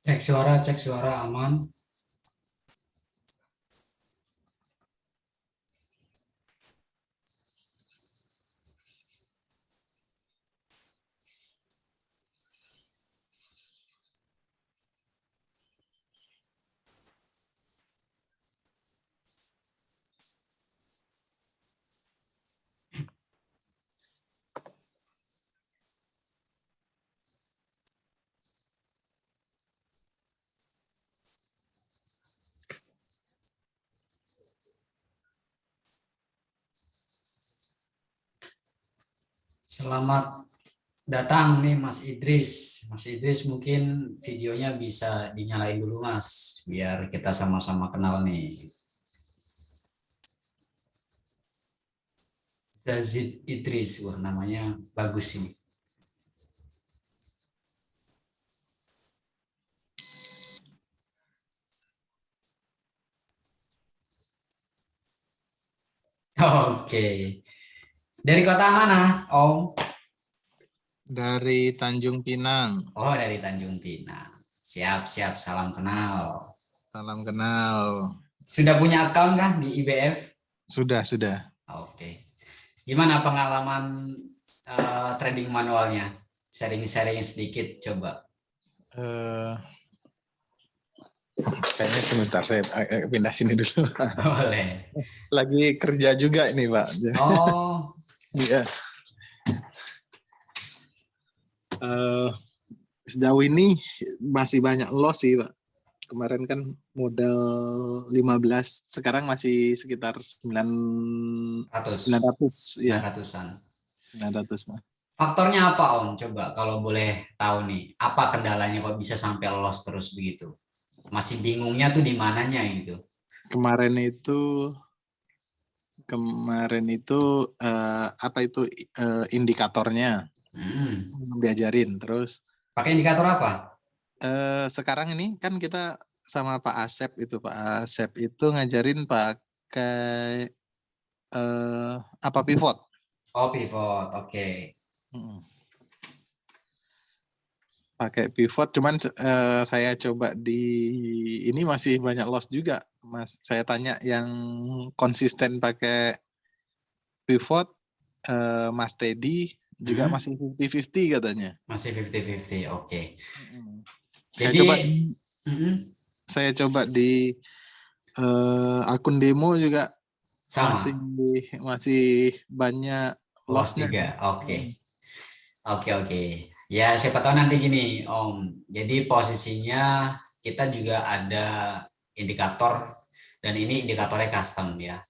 Cek suara aman. Selamat datang nih Mas Idris. Mas Idris mungkin videonya bisa dinyalain dulu Mas, biar kita sama-sama kenal nih. Zazid Idris, wah namanya bagus sih. Oke. Dari kota mana, Om? Dari Tanjung Pinang. Oh, dari Tanjung Pinang. Siap, siap. Salam kenal. Salam kenal. Sudah punya account kah di IBF? Sudah. Oke. Gimana pengalaman trading manualnya? Sharing-sharing sedikit coba. Eh, Kayaknya sebentar saya pindah sini dulu. Boleh. Lagi kerja juga ini Pak. Oh, Iya. Eh, Sejauh ini masih banyak loss sih Pak. Kemarin kan modal 15, sekarang masih sekitar 100. 900 ya, 900-an. 900. Nah. Faktornya apa Om? Coba kalau boleh tahu nih, apa kendalanya kok bisa sampai loss terus begitu? Masih bingungnya tuh di mananya gitu. Kemarin itu apa itu indikatornya diajarin terus. Pakai indikator apa? Sekarang ini kan kita sama Pak Asep itu ngajarin pakai apa pivot. Oh, pivot. Oke. Mm. Pakai pivot, cuman saya coba ini masih banyak loss juga, Mas. Saya tanya yang konsisten pakai pivot, Mas Teddy juga masih 50-50 katanya. Masih 50-50. Oke. Saya Jadi, coba mm-mm, saya coba di akun demo juga masih sama. masih banyak Loss lossnya. juga. Oke. Oke, oke. Ya, siapa tahu nanti gini, Om. Jadi posisinya kita juga ada indikator dan ini indikatornya custom ya.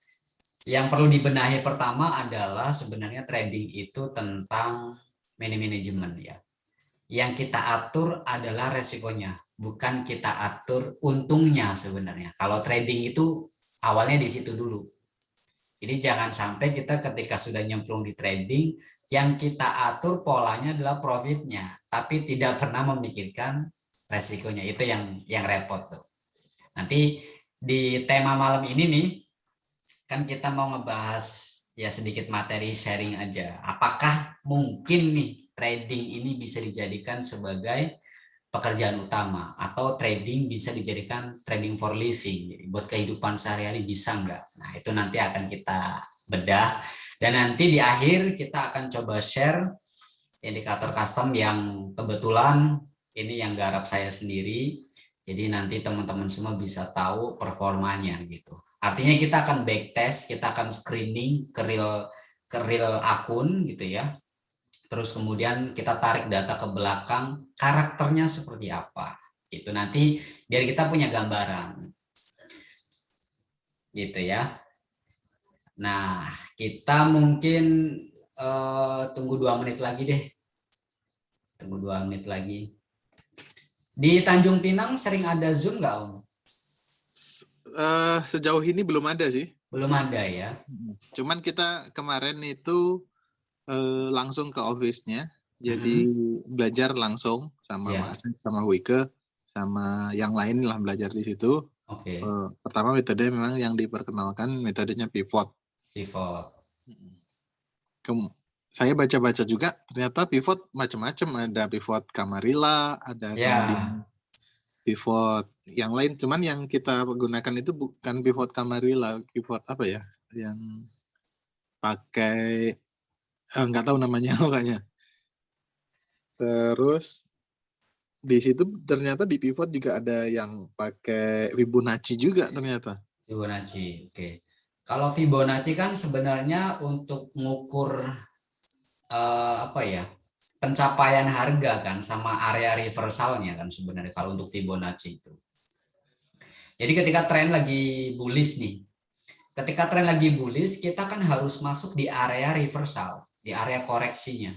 Yang perlu dibenahi pertama adalah sebenarnya trading itu tentang manajemen ya. Yang kita atur adalah resikonya, bukan kita atur untungnya sebenarnya. Kalau trading itu awalnya di situ dulu. Jadi jangan sampai kita ketika sudah nyemplung di trading, yang kita atur polanya adalah profitnya, tapi tidak pernah memikirkan resikonya. Itu yang repot tuh. Nanti di tema malam ini nih, kan kita mau ngebahas ya sedikit materi sharing aja. Apakah mungkin nih trading ini bisa dijadikan sebagai pekerjaan utama atau trading bisa dijadikan trading for living, jadi buat kehidupan sehari-hari bisa nggak? Nah itu nanti akan kita bedah dan nanti di akhir kita akan coba share indikator custom yang kebetulan ini yang garap saya sendiri, jadi nanti teman-teman semua bisa tahu performanya gitu. Artinya kita akan backtest, kita akan screening ke real akun gitu ya. Terus kemudian kita tarik data ke belakang, karakternya seperti apa. Itu nanti biar kita punya gambaran. Gitu ya. Nah, kita mungkin tunggu 2 menit lagi deh. Tunggu 2 menit lagi. Di Tanjung Pinang sering ada Zoom nggak, Om? Sejauh ini belum ada sih. Belum ada ya. Cuman kita kemarin itu langsung ke office-nya, jadi belajar langsung sama Ya. Mas sama Wike sama yang lain lah, belajar di situ. Oke. Pertama metode memang yang diperkenalkan metodenya pivot. Pivot. Saya baca-baca juga ternyata pivot macam-macam, ada pivot Camarilla, ada Ya. kemudian pivot. Yang lain cuman yang kita gunakan itu bukan pivot Camarilla, pivot apa ya? Yang pakai nggak tahu namanya pokoknya. Terus di situ ternyata di pivot juga ada yang pakai Fibonacci juga ternyata. Fibonacci. Oke. Kalau Fibonacci kan sebenarnya untuk mengukur apa ya? Pencapaian harga kan sama area reversalnya kan sebenarnya kalau untuk Fibonacci itu. Jadi ketika tren lagi bullish nih. Ketika tren lagi bullish, kita kan harus masuk di area reversal, di area koreksinya.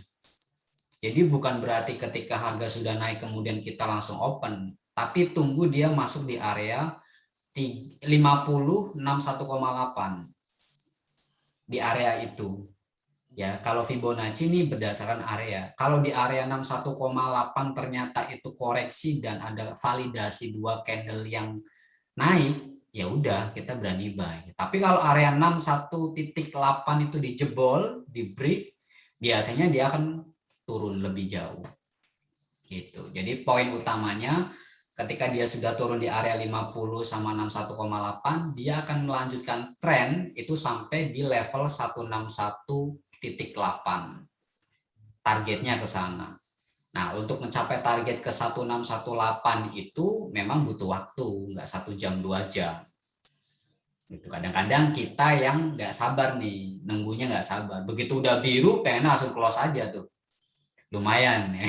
Jadi bukan berarti ketika harga sudah naik kemudian kita langsung open, tapi tunggu dia masuk di area 5061,8 di area itu. Ya, kalau Fibonacci ini berdasarkan area. Kalau di area 61,8 ternyata itu koreksi dan ada validasi dua candle yang naik, ya udah kita berani buy. Tapi kalau area 61.8 itu dijebol, di break, biasanya dia akan turun lebih jauh. Gitu. Jadi poin utamanya ketika dia sudah turun di area 50 sama 61,8, dia akan melanjutkan tren itu sampai di level 161.8. Targetnya ke sana. Nah, untuk mencapai target ke 1618 itu memang butuh waktu, nggak 1 jam, 2 jam. Itu kadang-kadang kita yang nggak sabar nih, nunggunya nggak sabar. Begitu udah biru, pengen langsung close aja tuh. Lumayan ya.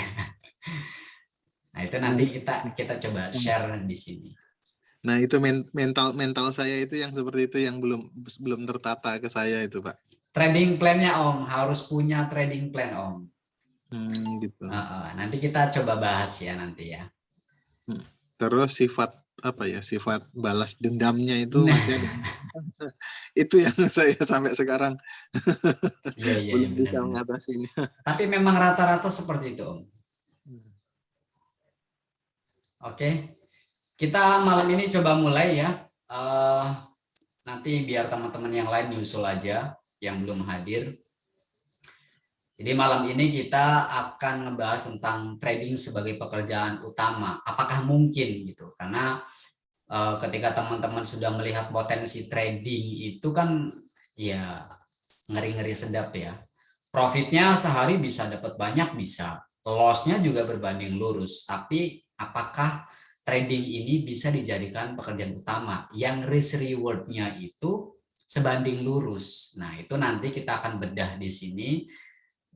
Nah, itu nanti kita coba share di sini. Nah, itu mental saya itu yang seperti itu yang belum tertata ke saya itu, Pak. Trading plan-nya Om, harus punya trading plan Om. Gitu. Nanti kita coba bahas ya nanti ya. Terus sifat apa ya? Sifat balas dendamnya itu masih ada. Itu yang saya sampai sekarang Iya, belum bisa benar-benar. mengatasinya. Tapi memang rata-rata seperti itu Om. Oke, kita malam ini coba mulai ya. Nanti biar teman-teman yang lain nyusul aja yang belum hadir. Jadi malam ini kita akan membahas tentang trading sebagai pekerjaan utama. Apakah mungkin gitu? Karena ketika teman-teman sudah melihat potensi trading itu kan ya ngeri-ngeri sedap ya. Profitnya sehari bisa dapat banyak, bisa. Loss-nya juga berbanding lurus. Tapi apakah trading ini bisa dijadikan pekerjaan utama yang risk reward-nya itu sebanding lurus? Nah, itu nanti kita akan bedah di sini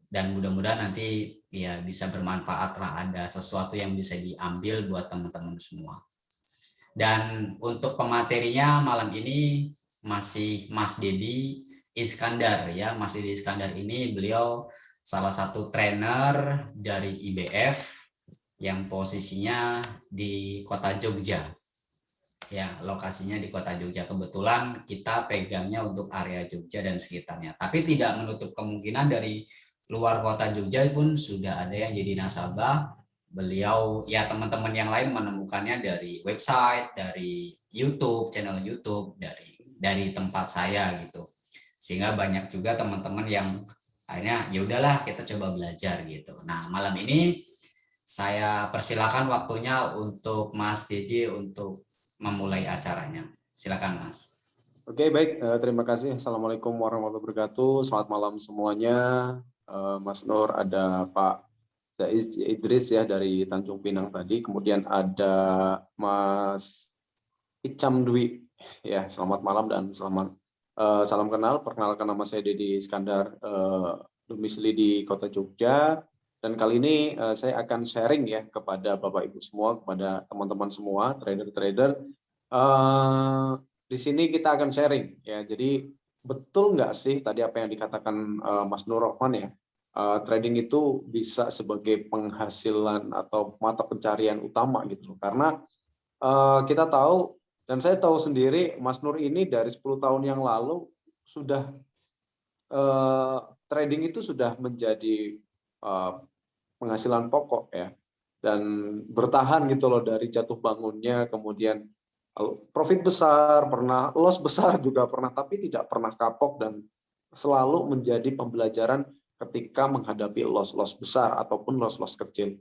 dan mudah-mudahan nanti ya bisa bermanfaat lah, ada sesuatu yang bisa diambil buat teman-teman semua. Dan untuk pematerinya malam ini masih Mas Dedi Iskandar ya. Mas Dedi Iskandar ini beliau salah satu trainer dari IBF yang posisinya di Kota Jogja. Ya, lokasinya di Kota Jogja. Kebetulan kita pegangnya untuk area Jogja dan sekitarnya. Tapi tidak menutup kemungkinan dari luar Kota Jogja pun sudah ada yang jadi nasabah. Beliau ya teman-teman yang lain menemukannya dari website, dari YouTube, channel YouTube, dari tempat saya gitu. Sehingga banyak juga teman-teman yang akhirnya ya udahlah kita coba belajar gitu. Nah, malam ini saya persilakan waktunya untuk Mas Dedi untuk memulai acaranya. Silakan Mas. Oke, baik. Terima kasih. Assalamualaikum warahmatullahi wabarakatuh. Selamat malam semuanya. Mas Nur, ada Pak Zaiz Idris ya dari Tanjung Pinang tadi. Kemudian ada Mas Icam Dwi. Ya, selamat malam dan salam kenal. Perkenalkan, nama saya Dedi Iskandar, domisili di Kota Jogja. Dan kali ini saya akan sharing ya kepada Bapak Ibu semua, kepada teman-teman semua, trader-trader. Di sini kita akan sharing ya. Jadi betul nggak sih tadi apa yang dikatakan Mas Nur Rahman ya? Trading itu bisa sebagai penghasilan atau mata pencarian utama gitu. Karena kita tahu dan saya tahu sendiri Mas Nur ini dari 10 tahun yang lalu sudah trading itu sudah menjadi penghasilan pokok ya, dan bertahan gitu loh dari jatuh bangunnya, kemudian profit besar pernah, loss besar juga pernah, tapi tidak pernah kapok dan selalu menjadi pembelajaran ketika menghadapi loss besar ataupun loss kecil.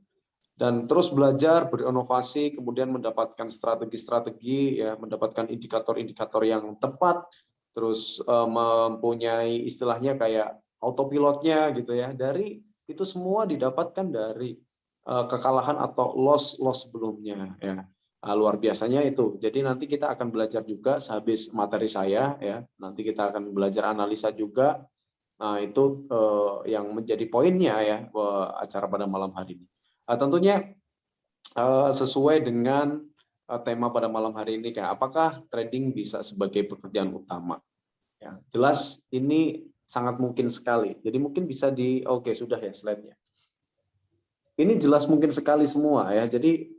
dan terus belajar, berinovasi, kemudian mendapatkan strategi-strategi, ya, mendapatkan indikator-indikator yang tepat, terus mempunyai istilahnya kayak autopilotnya gitu ya. Dari itu semua didapatkan dari kekalahan atau loss sebelumnya ya. Nah, luar biasanya itu. Jadi nanti kita akan belajar juga sehabis materi saya ya. Nanti kita akan belajar analisa juga. Nah, itu yang menjadi poinnya ya acara pada malam hari ini. Tentunya sesuai dengan tema pada malam hari ini, kayak apakah trading bisa sebagai pekerjaan utama? Ya, jelas ini sangat mungkin sekali. Jadi mungkin bisa oke, sudah ya slide-nya. Ini jelas mungkin sekali semua ya. Jadi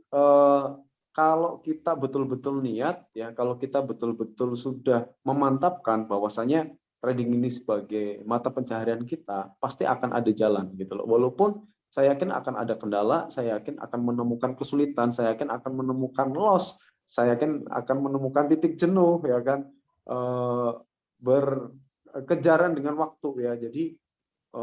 kalau kita betul-betul niat ya, kalau kita betul-betul sudah memantapkan bahwasanya trading ini sebagai mata pencaharian kita, pasti akan ada jalan gitu loh. Walaupun saya yakin akan ada kendala, saya yakin akan menemukan kesulitan, saya yakin akan menemukan loss, saya yakin akan menemukan titik jenuh ya kan, berkejaran dengan waktu ya. Jadi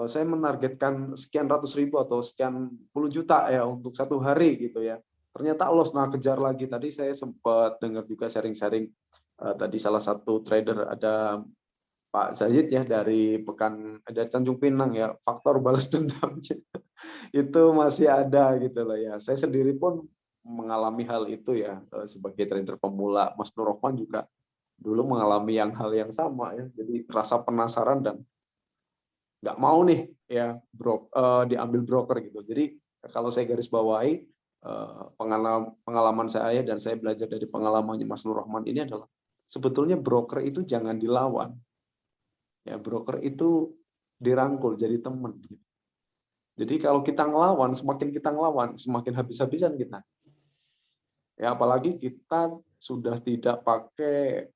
saya menargetkan sekian ratus ribu atau sekian puluh juta ya untuk satu hari gitu ya. Ternyata loss, nah kejar lagi. Tadi saya sempat dengar juga sharing-sharing tadi salah satu trader, ada Pak Zahid ya dari Tanjung Pinang ya, faktor balas dendamnya itu masih ada gitu loh ya. Saya sendiri pun mengalami hal itu ya sebagai trader pemula. Mas Nur Rohman juga dulu mengalami hal yang sama ya. Jadi rasa penasaran dan nggak mau nih ya diambil broker gitu. Jadi kalau saya garis bawahi pengalaman saya dan saya belajar dari pengalamannya Mas Nur Rahman ini adalah sebetulnya broker itu jangan dilawan. Ya, broker itu dirangkul jadi teman. Jadi kalau kita ngelawan, semakin kita ngelawan, semakin habis-habisan kita. Ya, apalagi kita sudah tidak pakai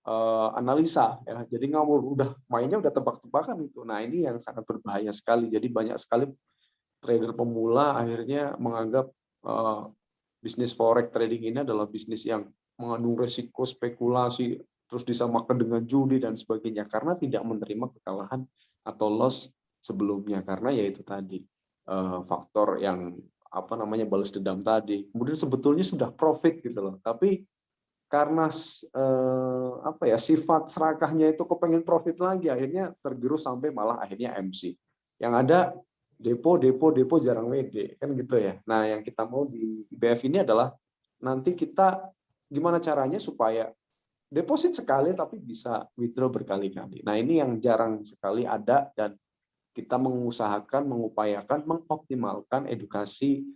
analisa ya. Jadi ngawur, udah mainnya udah tebak-tebakan itu. Nah, ini yang sangat berbahaya sekali. Jadi banyak sekali trader pemula akhirnya menganggap bisnis forex trading ini adalah bisnis yang mengandung resiko spekulasi, terus disamakan dengan judi dan sebagainya karena tidak menerima kekalahan atau loss sebelumnya, karena yaitu tadi faktor yang balas dendam tadi. Kemudian sebetulnya sudah profit gitu loh, tapi karena sifat serakahnya itu kepengen profit lagi, akhirnya tergerus sampai malah akhirnya MC. Yang ada depo jarang WD kan gitu ya. Nah, yang kita mau di IBF ini adalah nanti kita gimana caranya supaya deposit sekali tapi bisa withdraw berkali-kali. Nah, ini yang jarang sekali ada dan kita mengusahakan, mengupayakan, mengoptimalkan edukasi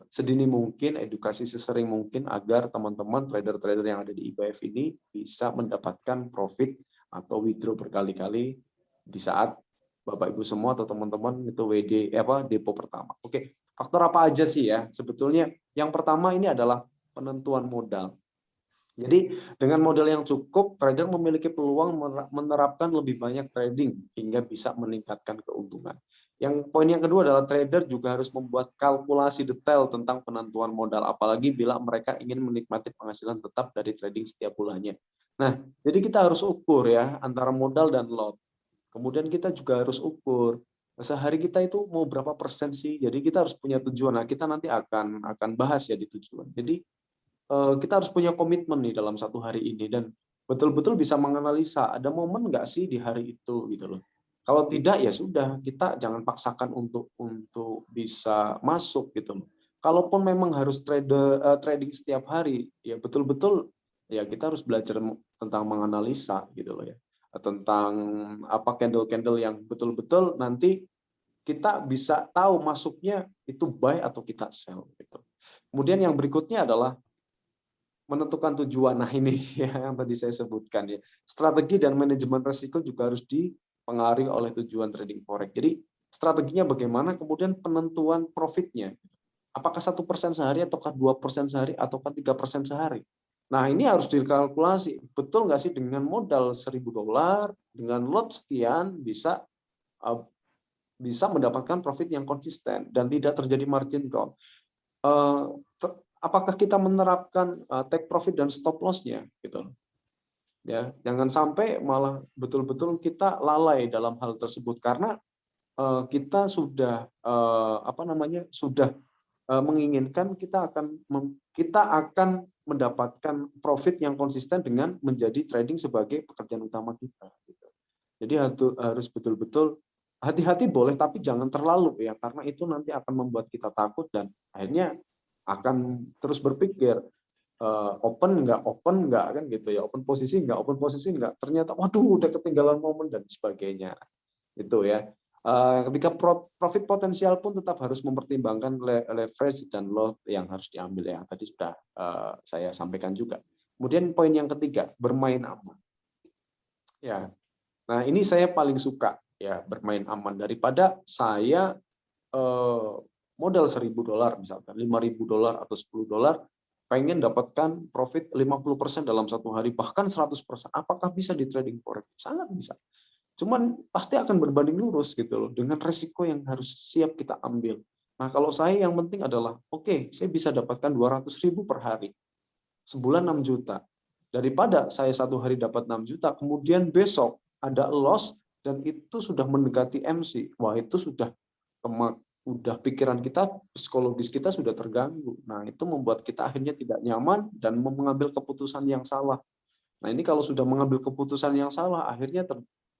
sedini mungkin, edukasi sesering mungkin agar teman-teman trader-trader yang ada di IBF ini bisa mendapatkan profit atau withdraw berkali-kali di saat Bapak Ibu semua atau teman-teman itu depo pertama. Oke, faktor apa aja sih ya? Sebetulnya yang pertama ini adalah penentuan modal. Jadi dengan modal yang cukup, trader memiliki peluang menerapkan lebih banyak trading hingga bisa meningkatkan keuntungan. Yang poin yang kedua adalah trader juga harus membuat kalkulasi detail tentang penentuan modal, apalagi bila mereka ingin menikmati penghasilan tetap dari trading setiap bulannya. Nah, jadi kita harus ukur ya antara modal dan lot. Kemudian kita juga harus ukur sehari kita itu mau berapa persen sih. Jadi kita harus punya tujuan. Nah, kita nanti akan bahas ya di tujuan. Jadi kita harus punya komitmen nih dalam satu hari ini dan betul-betul bisa menganalisa ada momen nggak sih di hari itu gitu loh. Kalau tidak ya sudah, kita jangan paksakan untuk bisa masuk gitu loh. Kalaupun memang harus trading setiap hari, ya betul-betul ya kita harus belajar tentang menganalisa gitu loh ya. Tentang apa candle-candle yang betul-betul nanti kita bisa tahu masuknya itu buy atau kita sell gitu. Kemudian yang berikutnya adalah menentukan tujuan. Nah, ini ya yang tadi saya sebutkan ya. Strategi dan manajemen risiko juga harus dipengaruhi oleh tujuan trading forex. Jadi strateginya bagaimana, kemudian penentuan profitnya. Apakah 1% sehari, ataukah 2% sehari, ataukah 3% sehari. Nah, ini harus dikalkulasi. Betul nggak sih dengan modal $1.000, dengan lot sekian bisa mendapatkan profit yang konsisten dan tidak terjadi margin call. Apakah kita menerapkan take profit dan stop loss-nya gitu. Ya, jangan sampai malah betul-betul kita lalai dalam hal tersebut karena kita sudah sudah menginginkan kita akan mendapatkan profit yang konsisten dengan menjadi trading sebagai pekerjaan utama kita. Gitu. Jadi harus betul-betul hati-hati boleh, tapi jangan terlalu ya, karena itu nanti akan membuat kita takut dan akhirnya akan terus berpikir open nggak kan gitu ya, open posisi nggak, ternyata waduh udah ketinggalan momen dan sebagainya. Itu ya. Ketika profit potensial pun tetap harus mempertimbangkan leverage dan loss yang harus diambil ya. Tadi sudah saya sampaikan juga. Kemudian poin yang ketiga, bermain aman. Ya. Nah, ini saya paling suka ya, bermain aman, daripada saya modal $1.000 misalkan, $5.000 atau $10, pengen dapatkan profit 50% dalam satu hari, bahkan 100%. Apakah bisa di trading forex? Sangat bisa. Cuman pasti akan berbanding lurus gitu loh dengan resiko yang harus siap kita ambil. Nah, kalau saya yang penting adalah oke, saya bisa dapatkan 200.000 per hari. Sebulan 6 juta. Daripada saya satu hari dapat 6 juta, kemudian besok ada loss dan itu sudah mendekati MC. Wah, itu sudah pikiran kita, psikologis kita sudah terganggu. Nah, itu membuat kita akhirnya tidak nyaman dan mengambil keputusan yang salah. Nah, ini kalau sudah mengambil keputusan yang salah, akhirnya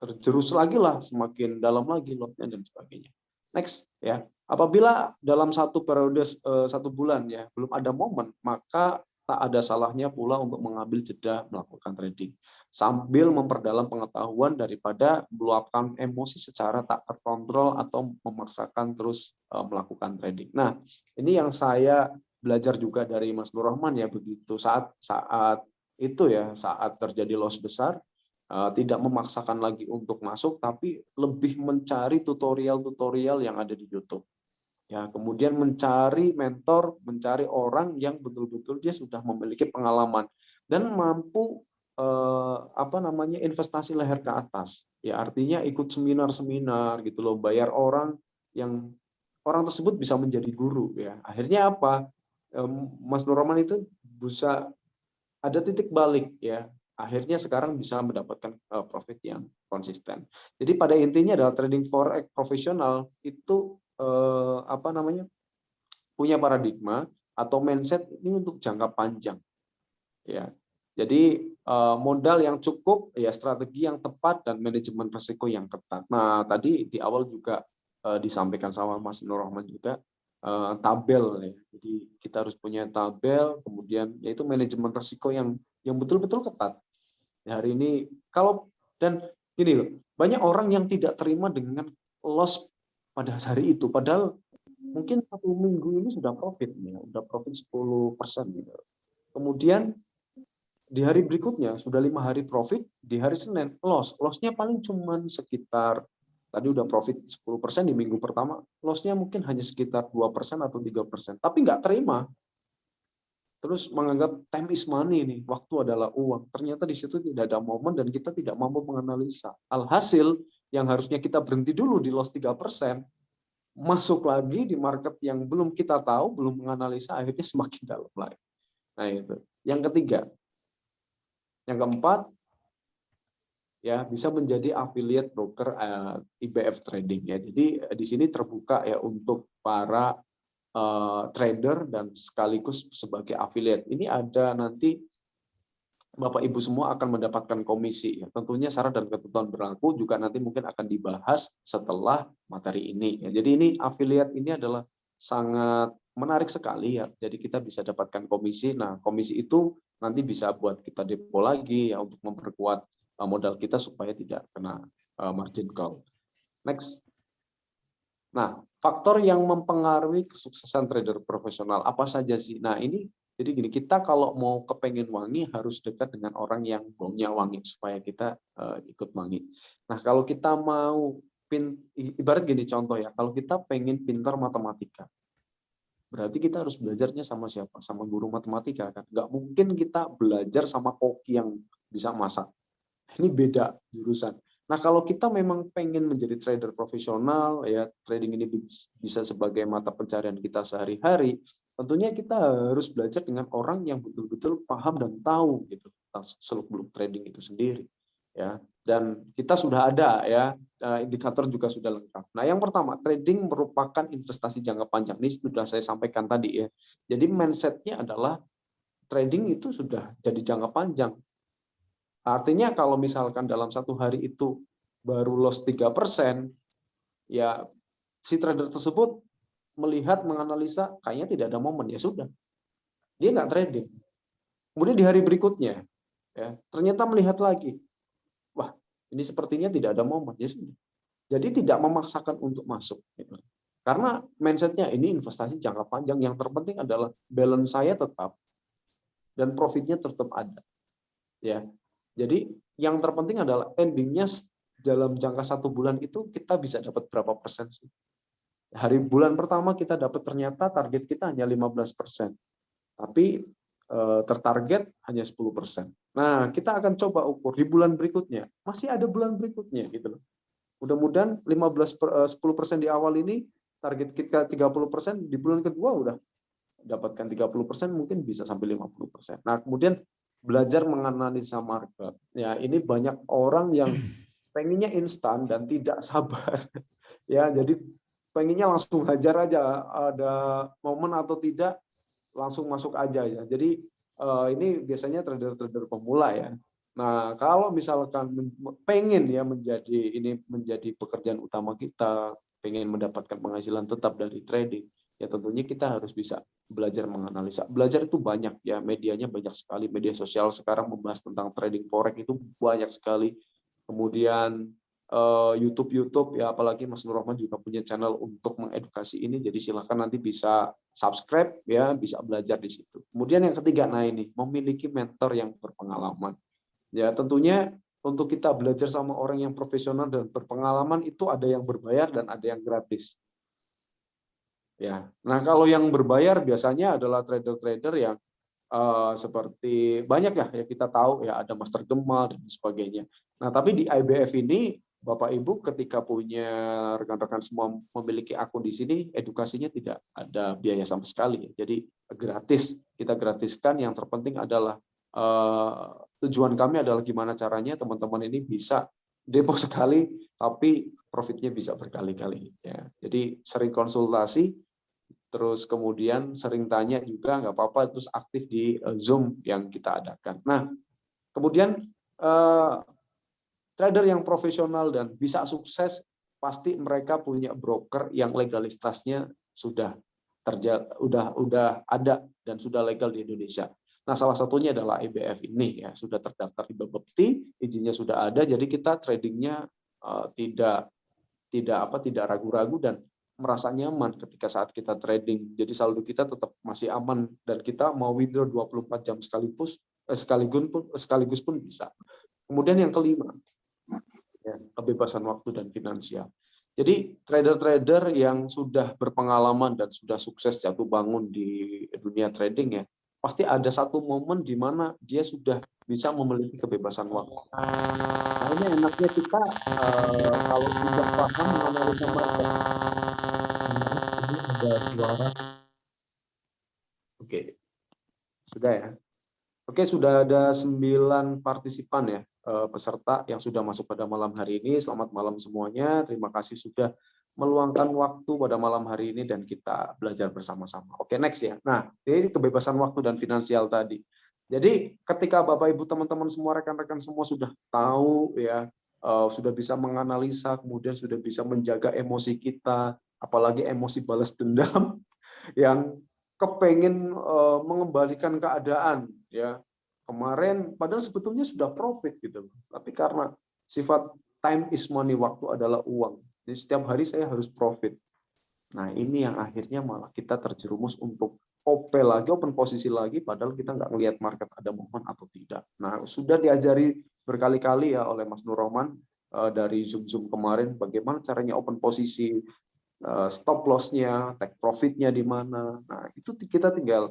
terjerus lagi lah, semakin dalam lagi lossnya dan sebagainya. Next ya, apabila dalam satu periode 1 bulan ya belum ada momen, maka tak ada salahnya pula untuk mengambil jeda melakukan trading sambil memperdalam pengetahuan daripada meluapkan emosi secara tak terkontrol atau memaksakan terus melakukan trading. Nah, ini yang saya belajar juga dari Mas Nur Rahman ya, begitu saat itu ya, saat terjadi loss besar, tidak memaksakan lagi untuk masuk, tapi lebih mencari tutorial-tutorial yang ada di YouTube. Ya, kemudian mencari mentor, mencari orang yang betul-betul dia sudah memiliki pengalaman dan mampu investasi leher ke atas. Ya, artinya ikut seminar-seminar gitu loh, bayar orang tersebut bisa menjadi guru ya. Akhirnya apa? Mas Nur Rahman itu bisa ada titik balik ya. Akhirnya sekarang bisa mendapatkan profit yang konsisten. Jadi pada intinya adalah trading forex profesional itu punya paradigma atau mindset ini untuk jangka panjang. Ya. Jadi modal yang cukup, ya strategi yang tepat dan manajemen risiko yang ketat. Nah, tadi di awal juga disampaikan sama Mas Nur Rahman juga tabel ya. Jadi kita harus punya tabel, kemudian yaitu manajemen risiko yang betul-betul ketat. Ya, hari ini dan gini loh, banyak orang yang tidak terima dengan loss pada hari itu, padahal mungkin 1 minggu ini sudah profit ya, udah profit 10% gitu. Kemudian di hari berikutnya sudah 5 hari profit, di hari Senin lossnya paling cuma sekitar, tadi udah profit 10% di minggu pertama, lossnya mungkin hanya sekitar 2% atau 3%, tapi nggak terima. Terus menganggap time is money nih, waktu adalah uang. Ternyata di situ tidak ada momen dan kita tidak mampu menganalisa. Alhasil yang harusnya kita berhenti dulu di loss 3%, masuk lagi di market yang belum kita tahu, belum menganalisa, akhirnya semakin dalam lagi. Nah itu. Yang ketiga. Yang keempat, ya bisa menjadi affiliate broker IBF Trading ya. Jadi di sini terbuka ya untuk para trader dan sekaligus sebagai affiliate. Ini ada nanti Bapak Ibu semua akan mendapatkan komisi. Ya. Tentunya syarat dan ketentuan berlaku juga nanti mungkin akan dibahas setelah materi ini. Ya. Jadi ini affiliate ini adalah sangat menarik sekali ya. Jadi kita bisa dapatkan komisi. Nah, komisi itu nanti bisa buat kita depo lagi ya untuk memperkuat modal kita supaya tidak kena margin call. Next. Nah, faktor yang mempengaruhi kesuksesan trader profesional apa saja sih? Nah, ini jadi gini, kita kalau mau kepengen wangi harus dekat dengan orang yang baunya wangi supaya kita ikut wangi. Nah, kalau kita mau ibarat gini contoh ya, kalau kita pengen pintar matematika, berarti kita harus belajarnya sama siapa? Sama guru matematika kan? Nggak mungkin kita belajar sama koki yang bisa masak. Ini beda jurusan. Nah, kalau kita memang pengen menjadi trader profesional, ya trading ini bisa sebagai mata pencarian kita sehari-hari, tentunya kita harus belajar dengan orang yang betul-betul paham dan tahu gitu tentang seluk-beluk trading itu sendiri, ya. dan kita sudah ada ya, indikator juga sudah lengkap. Nah, yang pertama, trading merupakan investasi jangka panjang. Ini sudah saya sampaikan tadi ya. Jadi mindset-nya adalah trading itu sudah jadi jangka panjang. Artinya kalau misalkan dalam satu hari itu baru loss 3%, ya si trader tersebut melihat, menganalisa, kayaknya tidak ada momen, ya sudah. Dia nggak trading. Kemudian di hari berikutnya, ya, ternyata melihat lagi, wah, ini sepertinya tidak ada momen, ya sudah. Jadi tidak memaksakan untuk masuk. Gitu. Karena mindsetnya ini investasi jangka panjang, yang terpenting adalah balance saya tetap dan profitnya tetap ada. Ya, jadi yang terpenting adalah endingnya dalam jangka 1 bulan itu kita bisa dapat berapa persen sih? Hari bulan pertama kita dapat ternyata target kita hanya 15%, tapi tertarget hanya 10%. Nah, kita akan coba ukur di bulan berikutnya, masih ada bulan berikutnya gitu loh. Mudah-mudahan 10% di awal ini, target kita 30%, di bulan kedua udah dapatkan 30%, mungkin bisa sampai 50%. Nah, kemudian belajar menganalisa market. Ya, ini banyak orang yang pengennya instan dan tidak sabar. Ya, jadi pengennya langsung hajar aja, ada momen atau tidak langsung masuk aja ya. Jadi ini biasanya trader-trader pemula ya. Nah, kalau misalkan pengen ya menjadi pekerjaan utama kita, pengen mendapatkan penghasilan tetap dari trading, ya tentunya kita harus bisa belajar menganalisa. Belajar itu banyak ya, medianya banyak sekali. Media sosial sekarang membahas tentang trading forex itu banyak sekali. Kemudian YouTube ya, apalagi Mas Nur Rahman juga punya channel untuk mengedukasi ini, jadi silakan nanti bisa subscribe ya, bisa belajar di situ. Kemudian yang ketiga, nah ini memiliki mentor yang berpengalaman. Ya tentunya untuk kita belajar sama orang yang profesional dan berpengalaman itu ada yang berbayar dan ada yang gratis. Ya, nah kalau yang berbayar biasanya adalah trader-trader yang seperti banyak ya kita tahu ya, ada Master Gemal dan sebagainya. Nah tapi di IBF ini Bapak Ibu ketika punya rekan-rekan semua memiliki akun di sini, edukasinya tidak ada biaya sama sekali. Jadi gratis, kita gratiskan. Yang terpenting adalah tujuan kami adalah gimana caranya teman-teman ini bisa depo sekali, tapi profitnya bisa berkali-kali. Ya. Jadi sering konsultasi, terus kemudian sering tanya juga, nggak apa-apa, terus aktif di Zoom yang kita adakan. Nah, kemudian trader yang profesional dan bisa sukses, pasti mereka punya broker yang legalitasnya sudah ada dan sudah legal di Indonesia. Nah, salah satunya adalah IBF ini ya, sudah terdaftar di Bapepti, izinnya sudah ada, jadi kita tradingnya tidak ragu-ragu dan merasa nyaman ketika saat kita trading. Jadi saldo kita tetap masih aman dan kita mau withdraw 24 jam sekaligus pun bisa. Kemudian yang kelima, ya, kebebasan waktu dan finansial. Jadi trader-trader yang sudah berpengalaman dan sudah sukses jatuh bangun di dunia trading ya, pasti ada satu momen di mana dia sudah bisa memiliki kebebasan waktu. Nah, ini enaknya kita kalau sudah paham menganalisa market. Ini ada suara. Oke, sudah ya. Oke, sudah ada 9 partisipan ya, peserta yang sudah masuk pada malam hari ini. Selamat malam semuanya. Terima kasih sudah meluangkan waktu pada malam hari ini dan kita belajar bersama-sama. Oke, next ya. Nah, ini kebebasan waktu dan finansial tadi. Jadi ketika Bapak Ibu teman-teman semua, rekan-rekan semua sudah tahu ya, sudah bisa menganalisa, kemudian sudah bisa menjaga emosi kita, apalagi emosi balas dendam yang kepengen mengembalikan keadaan ya, kemarin padahal sebetulnya sudah profit gitu, tapi karena sifat time is money, waktu adalah uang, jadi setiap hari saya harus profit. Nah ini yang akhirnya malah kita terjerumus untuk OP lagi, open posisi lagi, padahal kita nggak ngelihat market ada momen atau tidak. Nah sudah diajari berkali-kali ya oleh Mas Nur Rahman dari Zoom kemarin, bagaimana caranya open posisi, stop loss-nya, take profit-nya di mana. Nah, itu kita tinggal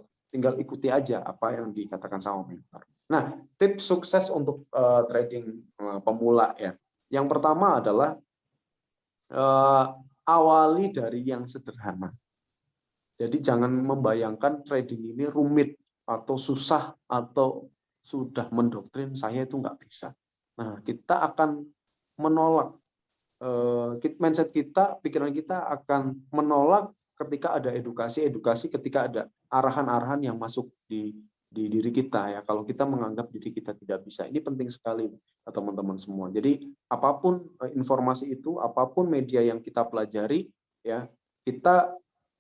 ikuti aja apa yang dikatakan sama mentor. Nah, tips sukses untuk trading pemula ya. Yang pertama adalah awali dari yang sederhana. Jadi jangan membayangkan trading ini rumit atau susah atau sudah mendoktrin saya itu nggak bisa. Nah, kita akan menolak, mindset kita, pikiran kita akan menolak ketika ada edukasi, ketika ada arahan-arahan yang masuk di diri kita ya. Kalau kita menganggap diri kita tidak bisa, ini penting sekali teman-teman semua. Jadi apapun informasi itu, apapun media yang kita pelajari ya, kita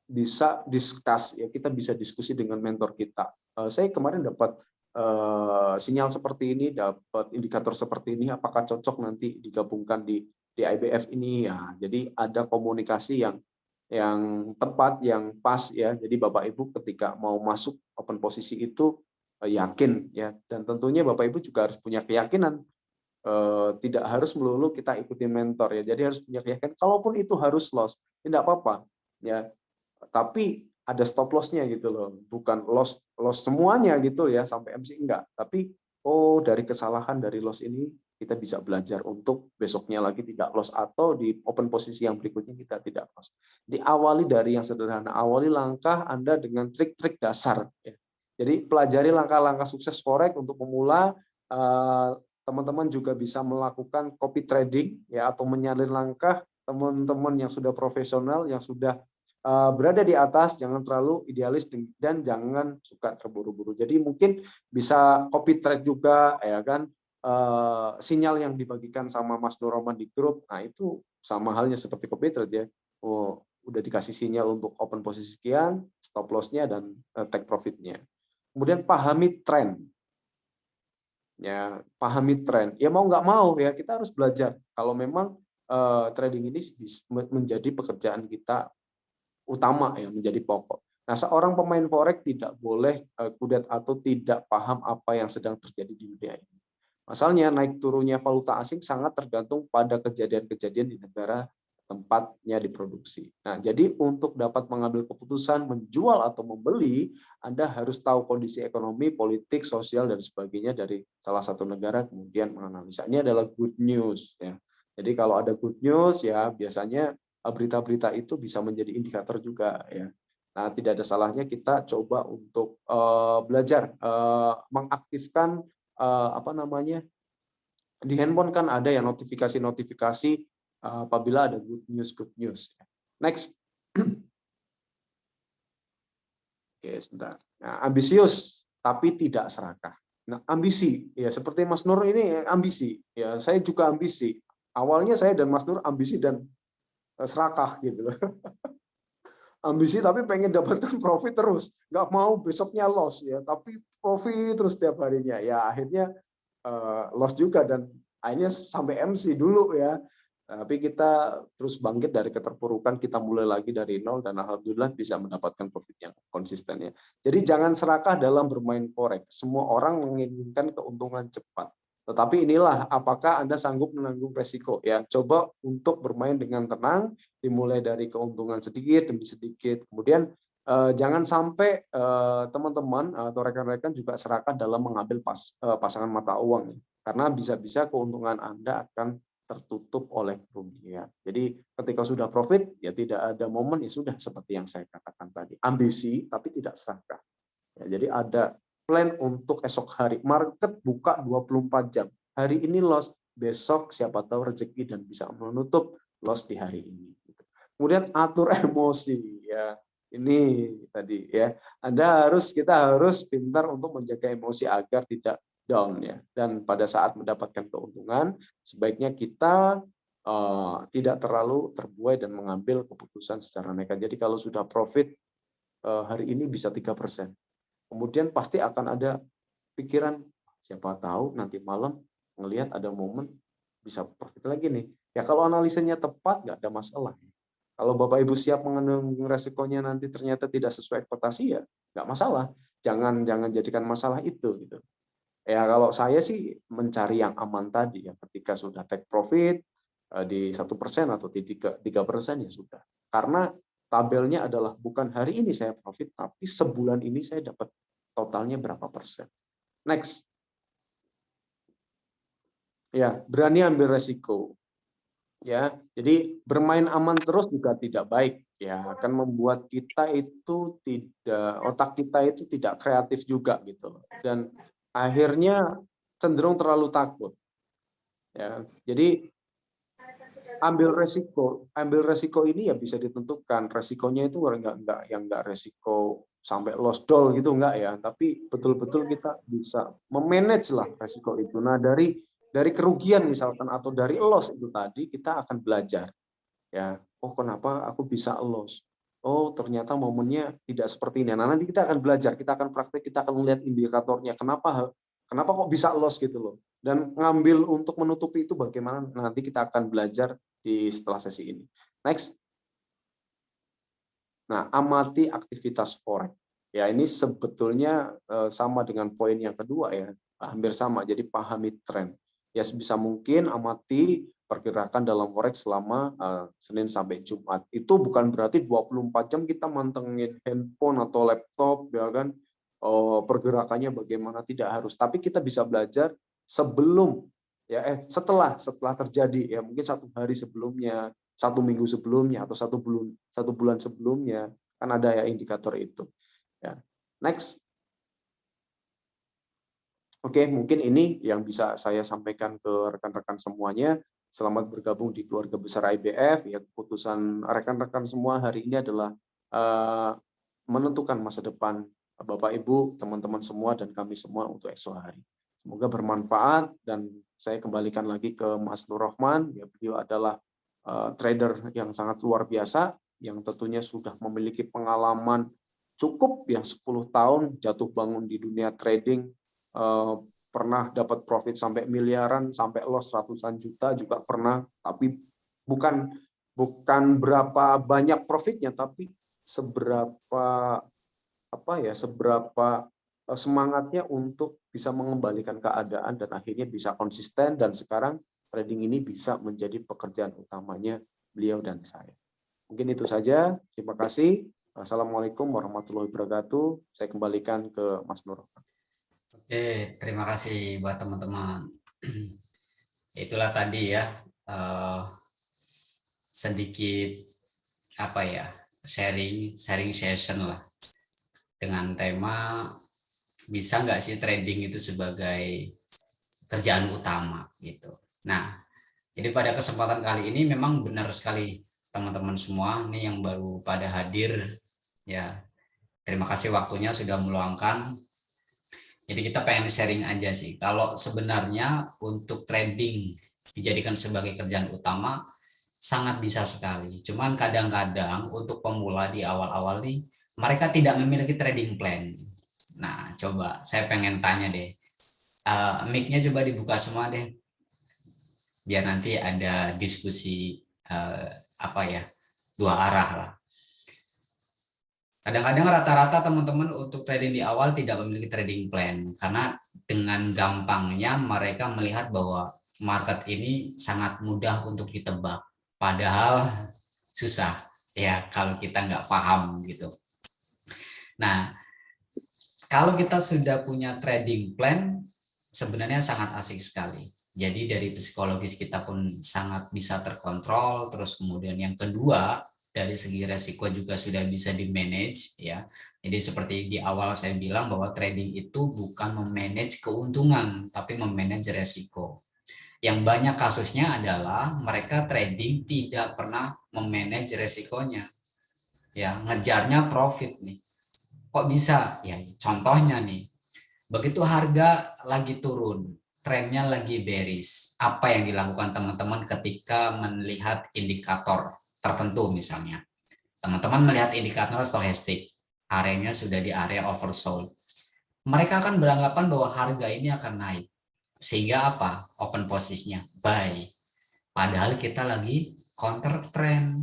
bisa discuss ya, kita bisa diskusi dengan mentor kita. Saya kemarin dapat sinyal seperti ini, dapat indikator seperti ini, apakah cocok nanti digabungkan di IBF ini ya. Jadi ada komunikasi yang tepat, yang pas ya. Jadi Bapak Ibu ketika mau masuk open posisi itu yakin ya, dan tentunya Bapak Ibu juga harus punya keyakinan, tidak harus melulu kita ikuti mentor ya. Jadi harus punya keyakinan, kalaupun itu harus loss, tidak apa-apa ya. Tapi ada stop loss-nya gitu loh, bukan loss semuanya gitu ya sampai MC, enggak. Tapi dari kesalahan dari loss ini kita bisa belajar untuk besoknya lagi tidak loss, atau di open posisi yang berikutnya kita tidak loss. Diawali dari yang sederhana, awali langkah Anda dengan trik-trik dasar ya. Jadi pelajari langkah-langkah sukses forex untuk pemula. Teman-teman juga bisa melakukan copy trading ya, atau menyalin langkah. Teman-teman yang sudah profesional, yang sudah berada di atas, jangan terlalu idealis dan jangan suka terburu-buru. Jadi mungkin bisa copy trade juga ya kan, sinyal yang dibagikan sama Mas Nur Roman di grup, nah itu sama halnya seperti copy trade ya. Udah dikasih sinyal untuk open posisi sekian, stop loss-nya dan take profit-nya. Kemudian pahami tren. Ya, pahami tren. Ya mau nggak mau ya kita harus belajar. Kalau memang trading ini menjadi pekerjaan kita utama ya, menjadi pokok. Nah, seorang pemain forex tidak boleh kudet atau tidak paham apa yang sedang terjadi di dunia ini. Masalahnya naik turunnya valuta asing sangat tergantung pada kejadian-kejadian di negara tempatnya diproduksi. Nah, jadi untuk dapat mengambil keputusan menjual atau membeli, Anda harus tahu kondisi ekonomi, politik, sosial dan sebagainya dari salah satu negara, kemudian menganalisa. Ini adalah good news ya. Jadi kalau ada good news ya biasanya berita-berita itu bisa menjadi indikator juga ya. Nah, tidak ada salahnya kita coba untuk belajar mengaktifkan di handphone kan ada ya notifikasi apabila ada good news. Next. Oke, sebentar. Nah, ambisius tapi tidak serakah. Nah, ambisi ya seperti Mas Nur ini ambisi. Ya, saya juga ambisi. Awalnya saya dan Mas Nur ambisi dan serakah gitu loh. Ambisi tapi pengen dapatkan profit terus, nggak mau besoknya loss ya, tapi profit terus setiap harinya ya, akhirnya loss juga dan akhirnya sampai MC dulu ya. Tapi kita terus bangkit dari keterpurukan, kita mulai lagi dari nol dan alhamdulillah bisa mendapatkan profit yang konsisten ya. Jadi jangan serakah dalam bermain forex. Semua orang menginginkan keuntungan cepat. Tetapi inilah apakah Anda sanggup menanggung resiko ya. Coba untuk bermain dengan tenang, dimulai dari keuntungan sedikit demi sedikit. Kemudian jangan sampai teman-teman atau rekan-rekan juga serakah dalam mengambil pasangan mata uang, karena bisa-bisa keuntungan Anda akan tertutup oleh kerugian. Jadi ketika sudah profit ya tidak ada momen, ya sudah seperti yang saya katakan tadi, ambisi tapi tidak serakah. Ya, jadi ada plan untuk esok hari. Market buka 24 jam. Hari ini loss, besok siapa tahu rezeki dan bisa menutup loss di hari ini. Kemudian atur emosi ya. Ini tadi ya. Kita harus pintar untuk menjaga emosi agar tidak down ya. Dan pada saat mendapatkan keuntungan, sebaiknya kita tidak terlalu terbuai dan mengambil keputusan secara nekat. Jadi kalau sudah profit hari ini bisa 3%. Kemudian pasti akan ada pikiran, siapa tahu nanti malam ngelihat ada momen bisa profit lagi nih. Ya kalau analisanya tepat nggak ada masalah. Kalau Bapak Ibu siap menanggung resikonya nanti ternyata tidak sesuai ekspektasi ya nggak masalah. Jangan jadikan masalah itu gitu. Ya kalau saya sih mencari yang aman tadi ya, ketika sudah take profit di 1% atau 3% ya sudah. Karena tabelnya adalah bukan hari ini saya profit, tapi sebulan ini saya dapat totalnya berapa persen. Next. Ya, berani ambil resiko. Ya, jadi bermain aman terus juga tidak baik. Ya, akan membuat kita itu otak kita itu tidak kreatif juga gitu. Dan akhirnya cenderung terlalu takut. Ya, jadi ambil resiko ini ya bisa ditentukan. Resikonya itu enggak resiko sampai lost doll gitu enggak ya, tapi betul-betul kita bisa memanage lah resiko itu. Nah, dari kerugian misalkan atau dari loss itu tadi kita akan belajar. Ya, oh kenapa aku bisa loss? Oh, ternyata momennya tidak seperti ini. Nah, nanti kita akan belajar, kita akan praktek, kita akan melihat indikatornya. Kenapa kok bisa loss gitu loh. Dan ngambil untuk menutupi itu bagaimana nanti kita akan belajar setelah sesi ini. Next. Nah, amati aktivitas forex. Ya, ini sebetulnya sama dengan poin yang kedua ya, hampir sama. Jadi pahami tren. Ya, sebisa mungkin amati pergerakan dalam forex selama Senin sampai Jumat. Itu bukan berarti 24 jam kita mantengin handphone atau laptop ya kan. Pergerakannya bagaimana, tidak harus, tapi kita bisa belajar sebelum ya setelah terjadi ya, mungkin 1 hari sebelumnya, 1 minggu sebelumnya, atau 1 bulan sebelumnya, kan ada ya indikator itu ya. Next. Oke, mungkin ini yang bisa saya sampaikan ke rekan-rekan semuanya. Selamat bergabung di keluarga besar IBF. Ya, keputusan rekan-rekan semua hari ini adalah menentukan masa depan Bapak Ibu, teman-teman semua, dan kami semua untuk esok hari. Semoga bermanfaat, dan saya kembalikan lagi ke Mas Nur Rahman. Ya, beliau adalah trader yang sangat luar biasa, yang tentunya sudah memiliki pengalaman cukup yang 10 tahun jatuh bangun di dunia trading, pernah dapat profit sampai miliaran, sampai loss ratusan juta juga pernah, tapi bukan berapa banyak profitnya, tapi seberapa semangatnya untuk bisa mengembalikan keadaan dan akhirnya bisa konsisten, dan sekarang trading ini bisa menjadi pekerjaan utamanya beliau dan saya. Mungkin itu saja. Terima kasih. Assalamualaikum warahmatullahi wabarakatuh. Saya kembalikan ke Mas Nur. Oke, terima kasih buat teman-teman. Itulah tadi ya sedikit sharing session lah dengan tema bisa nggak sih trading itu sebagai kerjaan utama gitu. Nah, jadi pada kesempatan kali ini memang benar sekali teman-teman semua nih yang baru pada hadir ya. Terima kasih waktunya sudah meluangkan. Jadi kita pengen sharing aja sih. Kalau sebenarnya untuk trading dijadikan sebagai kerjaan utama sangat bisa sekali. Cuman kadang-kadang untuk pemula di awal-awal nih mereka tidak memiliki trading plan. Nah, coba saya pengen tanya deh. Mic-nya coba dibuka semua deh. Biar nanti ada diskusi dua arah lah. Kadang-kadang rata-rata teman-teman untuk trading di awal tidak memiliki trading plan karena dengan gampangnya mereka melihat bahwa market ini sangat mudah untuk ditebak, padahal susah ya kalau kita nggak paham gitu. Nah, kalau kita sudah punya trading plan sebenarnya sangat asik sekali. Jadi dari psikologis kita pun sangat bisa terkontrol. Terus kemudian yang kedua, dari segi resiko juga sudah bisa di-manage ya. Jadi seperti di awal saya bilang bahwa trading itu bukan memanage keuntungan, tapi memanage resiko. Yang banyak kasusnya adalah mereka trading tidak pernah memanage resikonya. Ya, ngejarnya profit nih. Kok bisa? Ya, contohnya nih. Begitu harga lagi turun, trennya lagi bearish. Apa yang dilakukan teman-teman ketika melihat indikator tertentu misalnya? Teman-teman melihat indikator stochastic, areanya sudah di area oversold. Mereka akan beranggapan bahwa harga ini akan naik. Sehingga apa? Open posisinya buy. Padahal kita lagi counter trend.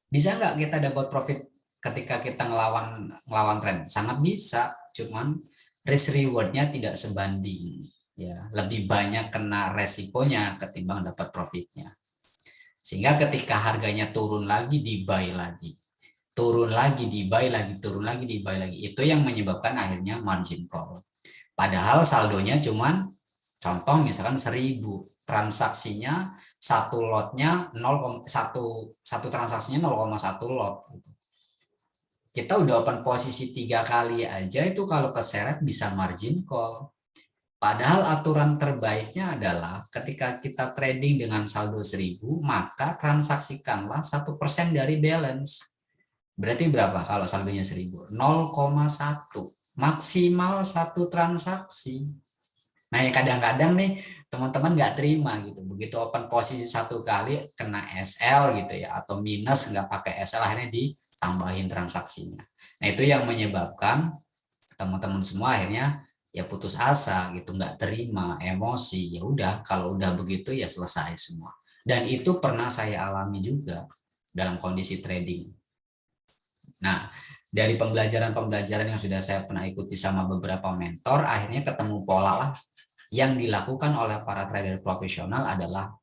Bisa nggak kita dapat profit ketika kita ngelawan tren? Sangat bisa, cuman risk rewardnya tidak sebanding. Ya, lebih banyak kena resikonya ketimbang dapat profitnya. Sehingga ketika harganya turun lagi, di buy lagi. Turun lagi, di buy lagi, turun lagi, di buy lagi. Itu yang menyebabkan akhirnya margin call. Padahal saldonya cuman contoh misalkan 1000, transaksinya satu lotnya 0,1 satu transaksinya 0,1 lot. Kita udah open posisi 3 kali aja itu kalau keseret bisa margin call. Padahal aturan terbaiknya adalah ketika kita trading dengan saldo 1.000, maka transaksikanlah 1% dari balance. Berarti berapa kalau saldonya 1.000? 0,1. Maksimal satu transaksi. Nah, ya kadang-kadang nih teman-teman nggak terima gitu. Begitu open posisi satu kali kena SL gitu ya, atau minus nggak pakai SL, akhirnya ditambahin transaksinya. Nah, itu yang menyebabkan teman-teman semua akhirnya ya putus asa gitu, nggak terima, emosi. Ya udah, kalau udah begitu ya selesai semua. Dan itu pernah saya alami juga dalam kondisi trading. Nah, dari pembelajaran-pembelajaran yang sudah saya pernah ikuti sama beberapa mentor, akhirnya ketemu pola lah yang dilakukan oleh para trader profesional adalah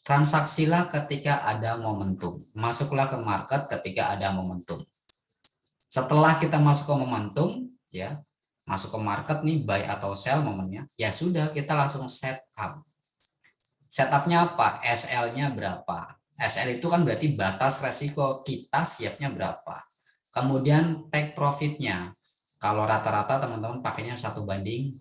transaksilah ketika ada momentum, masuklah ke market ketika ada momentum. Setelah kita masuk ke momentum, ya, masuk ke market nih, buy atau sell momennya, ya sudah kita langsung setup. Setupnya apa? SL-nya berapa? SL itu kan berarti batas resiko kita siapnya berapa. Kemudian take profitnya. Kalau rata-rata teman-teman pakainya 1:1.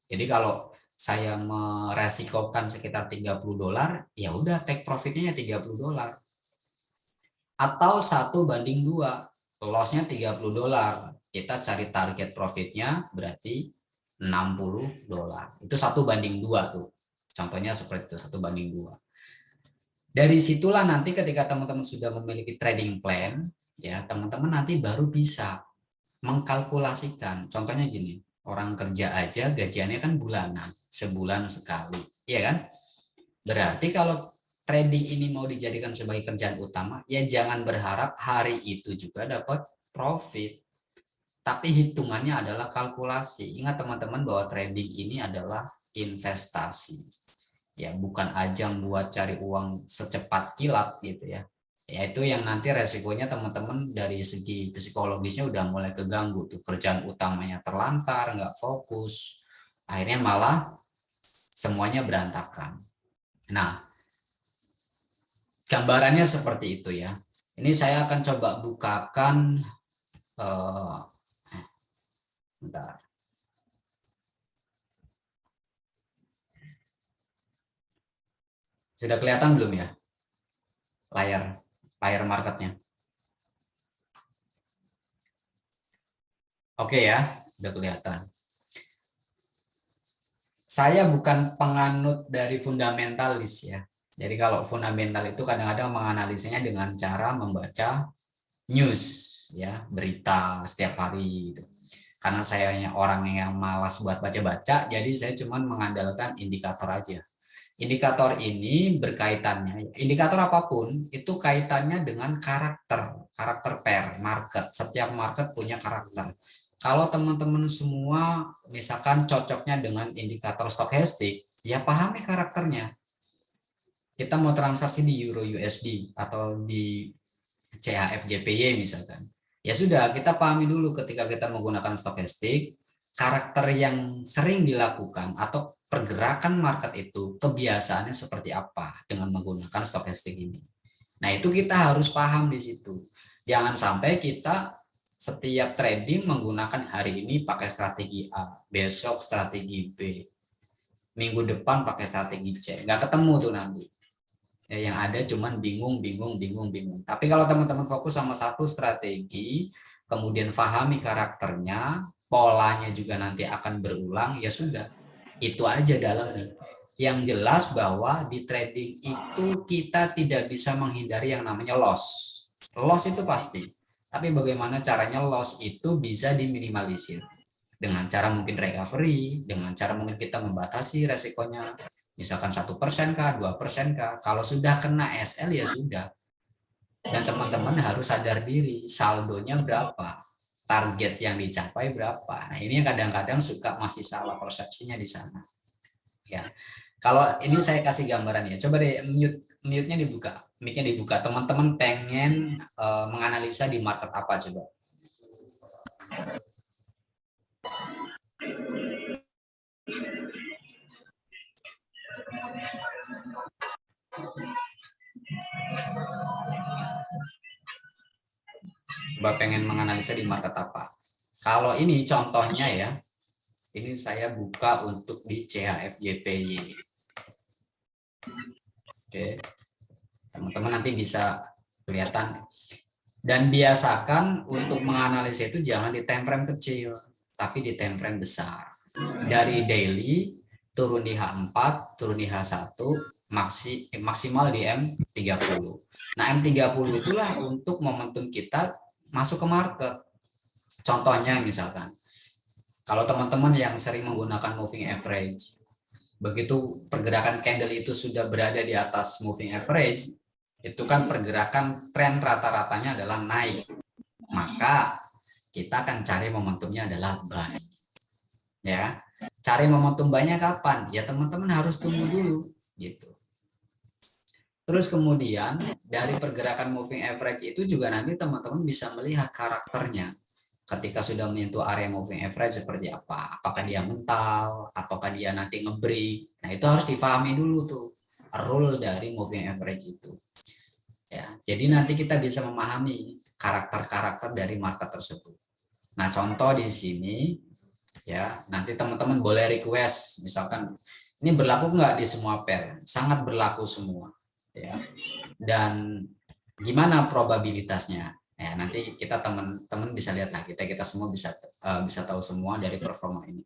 Jadi kalau saya meresikokan sekitar $30, ya udah take profitnya $30. Atau 1:2, lossnya $30. Kita cari target profitnya berarti $60. Itu 1:2 tuh. Contohnya seperti itu, 1:2. Dari situlah nanti ketika teman-teman sudah memiliki trading plan, ya teman-teman nanti baru bisa mengkalkulasikan. Contohnya gini, orang kerja aja gajiannya kan bulanan, sebulan sekali, iya kan? Berarti kalau trading ini mau dijadikan sebagai kerjaan utama, ya jangan berharap hari itu juga dapat profit. Tapi hitungannya adalah kalkulasi. Ingat teman-teman bahwa trading ini adalah investasi. Ya, bukan ajang buat cari uang secepat kilat gitu ya. Ya itu yang nanti resikonya teman-teman dari segi psikologisnya udah mulai keganggu tuh, kerjaan utamanya terlantar, nggak fokus, akhirnya malah semuanya berantakan. Nah, gambarannya seperti itu ya. Ini saya akan coba bukakan bentar. Sudah kelihatan belum ya layar marketnya? Oke ya, sudah kelihatan. Saya bukan penganut dari fundamentalis ya. Jadi kalau fundamental itu kadang-kadang menganalisanya dengan cara membaca news ya, berita setiap hari gitu. Karena saya orang yang malas buat baca-baca, jadi saya cuma mengandalkan indikator aja. Indikator ini berkaitannya, indikator apapun itu kaitannya dengan karakter pair market. Setiap market punya karakter. Kalau teman-teman semua misalkan cocoknya dengan indikator stokastik, ya pahami karakternya. Kita mau transaksi di Euro USD atau di CHF JPY misalkan. Ya sudah, kita pahami dulu ketika kita menggunakan stokastik, karakter yang sering dilakukan atau pergerakan market itu kebiasaannya seperti apa dengan menggunakan stokastik ini. Nah, itu kita harus paham di situ. Jangan sampai kita setiap trading menggunakan hari ini pakai strategi A, besok strategi B, minggu depan pakai strategi C. Nggak ketemu tuh nanti. Ya, yang ada cuman bingung. Tapi kalau teman-teman fokus sama satu strategi, kemudian pahami karakternya, polanya juga nanti akan berulang, ya sudah. Itu aja dalamnya. Yang jelas bahwa di trading itu kita tidak bisa menghindari yang namanya loss. Loss itu pasti. Tapi bagaimana caranya loss itu bisa diminimalisir? Dengan cara mungkin recovery, dengan cara mungkin kita membatasi resikonya. Misalkan 1% kah, 2% kah. Kalau sudah kena SL ya sudah. Dan teman-teman harus sadar diri, saldonya berapa, target yang dicapai berapa. Nah, ini yang kadang-kadang suka masih salah persepsinya di sana. Ya, kalau ini saya kasih gambaran ya. Coba deh mute-nya dibuka, mic-nya dibuka. Teman-teman pengen menganalisa di market apa coba? Coba pengen menganalisa di market apa? Kalau ini contohnya ya, Ini saya buka untuk di CHFJPY. Oke, teman-teman nanti bisa kelihatan. Dan biasakan untuk menganalisis itu jangan di time frame kecil, tapi di time frame besar. Dari daily turun di H4, turun di H1, maksimal di M30. Nah, M30 itulah untuk momentum kita masuk ke market. Contohnya misalkan, kalau teman-teman yang sering menggunakan moving average, begitu pergerakan candle itu sudah berada di atas moving average, itu kan pergerakan tren rata-ratanya adalah naik. Maka kita akan cari momentumnya adalah buy. Ya, cari momentum buy-nya kapan? Ya teman-teman harus tunggu dulu gitu. Terus kemudian dari pergerakan moving average itu juga nanti teman-teman bisa melihat karakternya. Ketika sudah menyentuh area moving average seperti apa? Apakah dia mental, ataukah dia nanti nge-break? Nah, itu harus difahami dulu tuh rule dari moving average itu. Ya, jadi nanti kita bisa memahami karakter-karakter dari market tersebut. Nah, contoh di sini ya, nanti teman-teman boleh request misalkan ini berlaku nggak di semua pair? Sangat berlaku semua ya. Dan gimana probabilitasnya? Ya, nanti kita teman-teman bisa lihat lah, kita semua bisa tahu semua dari performa ini.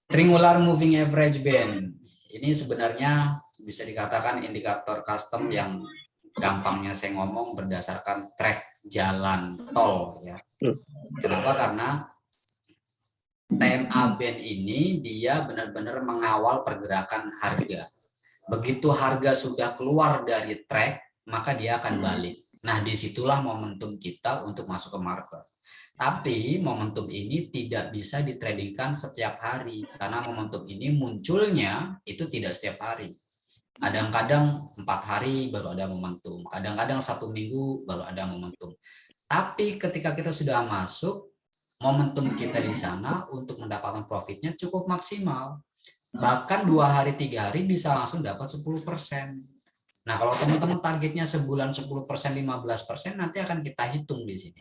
Triangular moving average band. Ini sebenarnya bisa dikatakan indikator custom yang gampangnya saya ngomong berdasarkan track jalan tol ya. Kenapa? Karena TMA band ini dia benar-benar mengawal pergerakan harga. Begitu harga sudah keluar dari track, maka dia akan balik. Nah, disitulah momentum kita untuk masuk ke market. Tapi momentum ini tidak bisa ditradingkan setiap hari karena momentum ini munculnya itu tidak setiap hari. Kadang-kadang 4 hari baru ada momentum, kadang-kadang 1 minggu baru ada momentum. Tapi ketika kita sudah masuk, momentum kita di sana untuk mendapatkan profitnya cukup maksimal. Bahkan 2 hari 3 hari bisa langsung dapat 10%. Nah, kalau teman-teman targetnya sebulan 10%, 15%, nanti akan kita hitung di sini.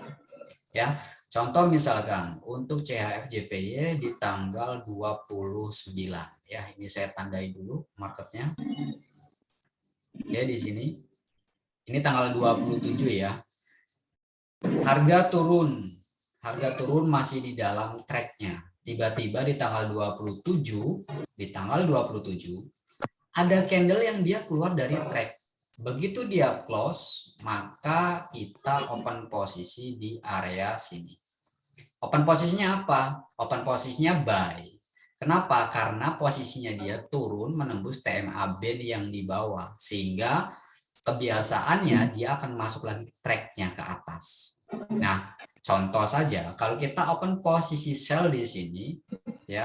Ya, contoh misalkan untuk CHFJPY di tanggal 29 ya, ini saya tandai dulu marketnya. Ya, di sini. Ini tanggal 27 ya. Harga turun masih di dalam tracknya. Tiba-tiba di tanggal 27 ada candle yang dia keluar dari track. Begitu dia close, maka kita open posisi di area sini. Open posisinya apa? Open posisinya buy. Kenapa? Karena posisinya dia turun menembus TMA band yang di bawah, sehingga kebiasaannya dia akan masuk lagi tracknya ke atas. Nah, contoh saja, kalau kita open posisi sell di sini, ya,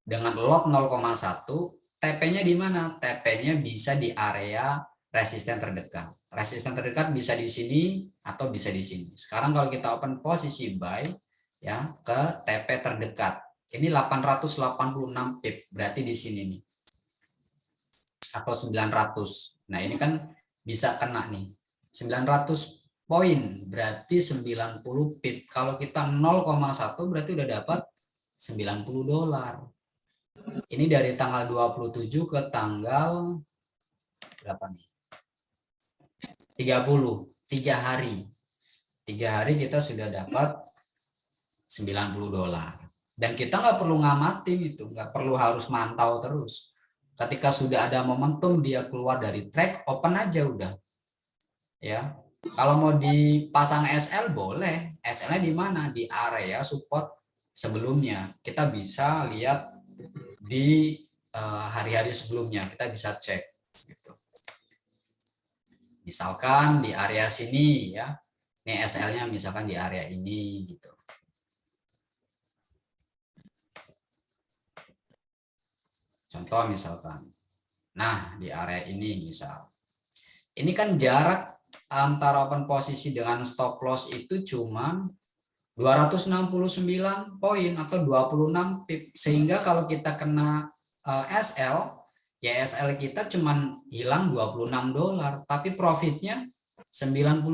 dengan lot 0,1, TP-nya di mana? TP-nya bisa di area resisten terdekat. Resisten terdekat bisa di sini atau bisa di sini. Sekarang kalau kita open posisi buy, ya, ke TP terdekat. Ini 886 pip, berarti di sini nih. Atau 900. Nah, ini kan bisa kena nih. 900 poin berarti 90 pip. Kalau kita 0,1 berarti udah dapat $90. Ini dari tanggal 27 ke tanggal berapa nih? 30, 3 hari. 3 hari kita sudah dapat $90. Dan kita nggak perlu ngamatin itu, nggak perlu harus mantau terus. Ketika sudah ada momentum dia keluar dari track, open aja udah. Ya. Kalau mau dipasang SL boleh. SL-nya di mana? Di area support sebelumnya. Kita bisa lihat di hari-hari sebelumnya, kita bisa cek gitu. Misalkan di area sini ya. Ini SL-nya misalkan di area ini gitu. Contoh misalkan, nah di area ini misal, ini kan jarak antara open posisi dengan stop loss itu cuma 269 poin atau 26 pip, sehingga kalau kita kena SL, ya SL kita cuma hilang $26, tapi profitnya $90.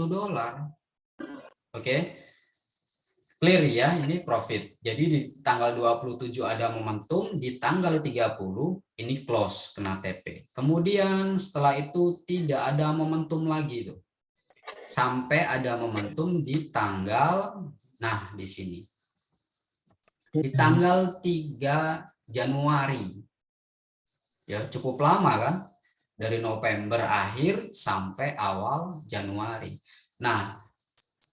Oke. Clear ya, ini profit. Jadi di tanggal 27 ada momentum, di tanggal 30 ini close kena TP. Kemudian setelah itu tidak ada momentum lagi tuh. Sampai ada momentum di tanggal, nah di sini. Di tanggal 3 Januari. Ya, cukup lama kan? Dari November akhir sampai awal Januari. Nah,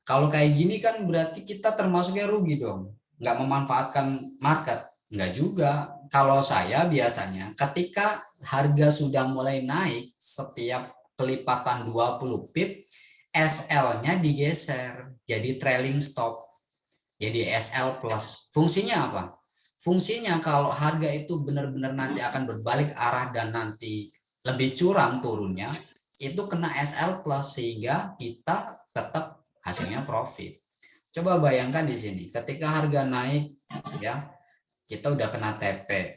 kalau kayak gini kan berarti kita termasuknya rugi dong. Nggak memanfaatkan market. Nggak juga. Kalau saya biasanya ketika harga sudah mulai naik setiap kelipatan 20 pip, SL-nya digeser jadi trailing stop. Jadi SL plus. Fungsinya apa? Fungsinya kalau harga itu benar-benar nanti akan berbalik arah dan nanti lebih curam turunnya, itu kena SL plus sehingga kita tetap hasilnya profit. Coba bayangkan di sini, ketika harga naik, ya kita udah kena TP.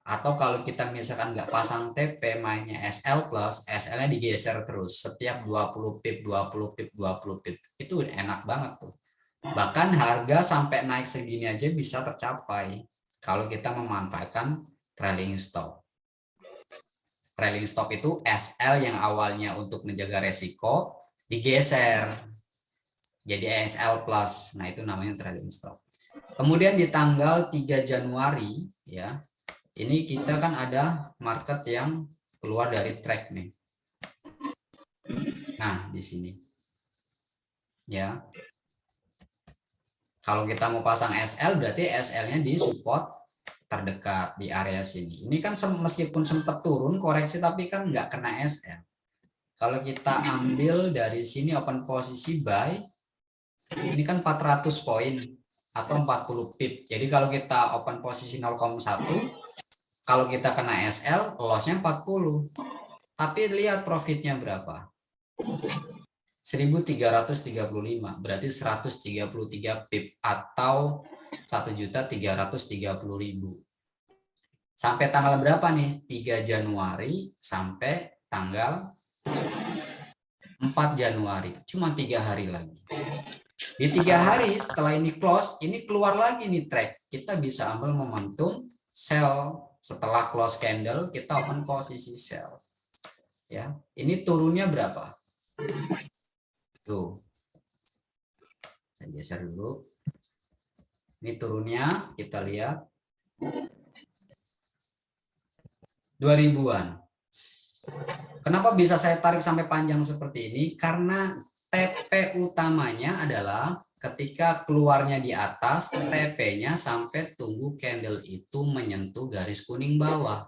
Atau kalau kita misalkan nggak pasang TP, mainnya SL plus, SL-nya digeser terus. Setiap 20 pip, 20 pip, 20 pip. Itu enak banget tuh. Bahkan harga sampai naik segini aja bisa tercapai kalau kita memanfaatkan trailing stop. Trailing stop itu SL yang awalnya untuk menjaga resiko digeser jadi SL plus. Nah, itu namanya trailing stop. Kemudian di tanggal 3 Januari ya. Ini kita kan ada market yang keluar dari track nih. Nah, di sini. Ya. Kalau kita mau pasang SL berarti SL-nya di support terdekat di area sini. Ini kan meskipun sempat turun koreksi tapi kan nggak kena SL. Kalau kita ambil dari sini open posisi buy, ini kan 400 poin atau 40 pip. Jadi kalau kita open posisi 0,1, kalau kita kena SL, loss-nya 40. Tapi lihat profitnya berapa? 1.335, berarti 133 pip atau 1.330.000. Sampai tanggal berapa nih? 3 Januari sampai tanggal 4 Januari. Cuma 3 hari lagi. Di 3 hari setelah ini close, ini keluar lagi nih track. Kita bisa ambil momentum sell. Setelah close candle, kita open posisi sell. Ya, ini turunnya berapa? Tuh. Saya geser dulu. Ini turunnya kita lihat 2000-an. Kenapa bisa saya tarik sampai panjang seperti ini? Karena TP utamanya adalah ketika keluarnya di atas, TP-nya sampai tunggu candle itu menyentuh garis kuning bawah.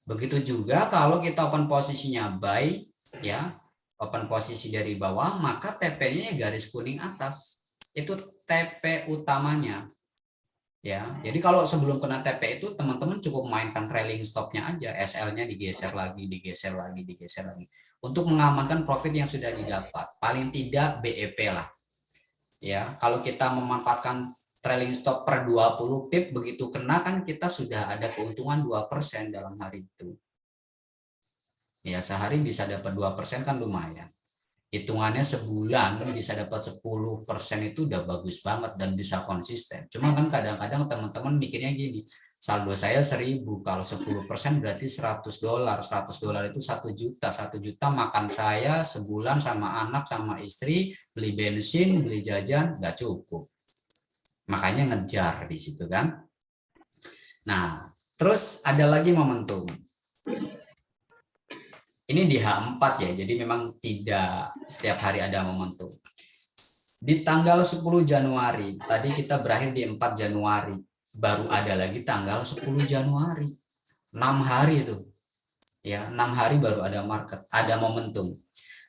Begitu juga kalau kita open posisinya buy, ya, open posisi dari bawah, maka TP-nya garis kuning atas. Itu TP utamanya. Ya, jadi kalau sebelum kena TP itu teman-teman cukup mainkan trailing stopnya aja, SL-nya digeser lagi, digeser lagi, digeser lagi, untuk mengamankan profit yang sudah didapat. Paling tidak BEP lah. Ya, kalau kita memanfaatkan trailing stop per 20 pip, begitu kena kan kita sudah ada keuntungan 2% dalam hari itu. Ya, sehari bisa dapat 2% kan lumayan. Hitungannya sebulan bisa dapat 10% itu udah bagus banget dan bisa konsisten. Cuma kan kadang-kadang teman-teman mikirnya gini, saldo saya 1000, kalau 10% berarti $100. $100 itu 1 juta. 1 juta makan saya sebulan sama anak sama istri, beli bensin, beli jajan, nggak cukup. Makanya ngejar di situ kan. Nah, terus ada lagi momentum. Ini di H4 ya, jadi memang tidak setiap hari ada momentum. Di tanggal 10 Januari, tadi kita berakhir di 4 Januari, baru ada lagi tanggal 10 Januari. 6 hari itu. Ya, 6 hari baru ada market, ada momentum.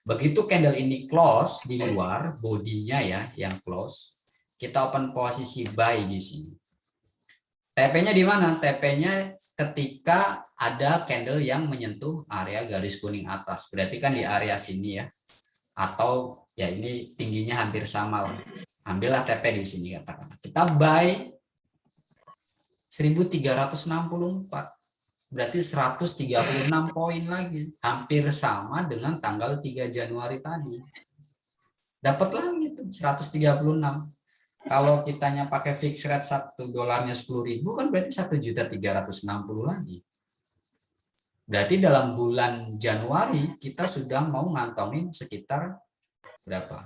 Begitu candle ini close di luar, bodinya ya yang close, kita open posisi buy di sini. TP-nya di mana? TP-nya ketika ada candle yang menyentuh area garis kuning atas. Berarti kan di area sini ya. Atau ya ini tingginya hampir sama lah. Ambillah TP di sini katakan. Kita buy 1364. Berarti 136 poin lagi. Hampir sama dengan tanggal 3 Januari tadi. Dapat lagi tuh 136. Kalau kitanya pakai fixed rate $1 10.000 kan berarti 1.360.000 lagi. Berarti dalam bulan Januari kita sudah mau ngantongin sekitar berapa?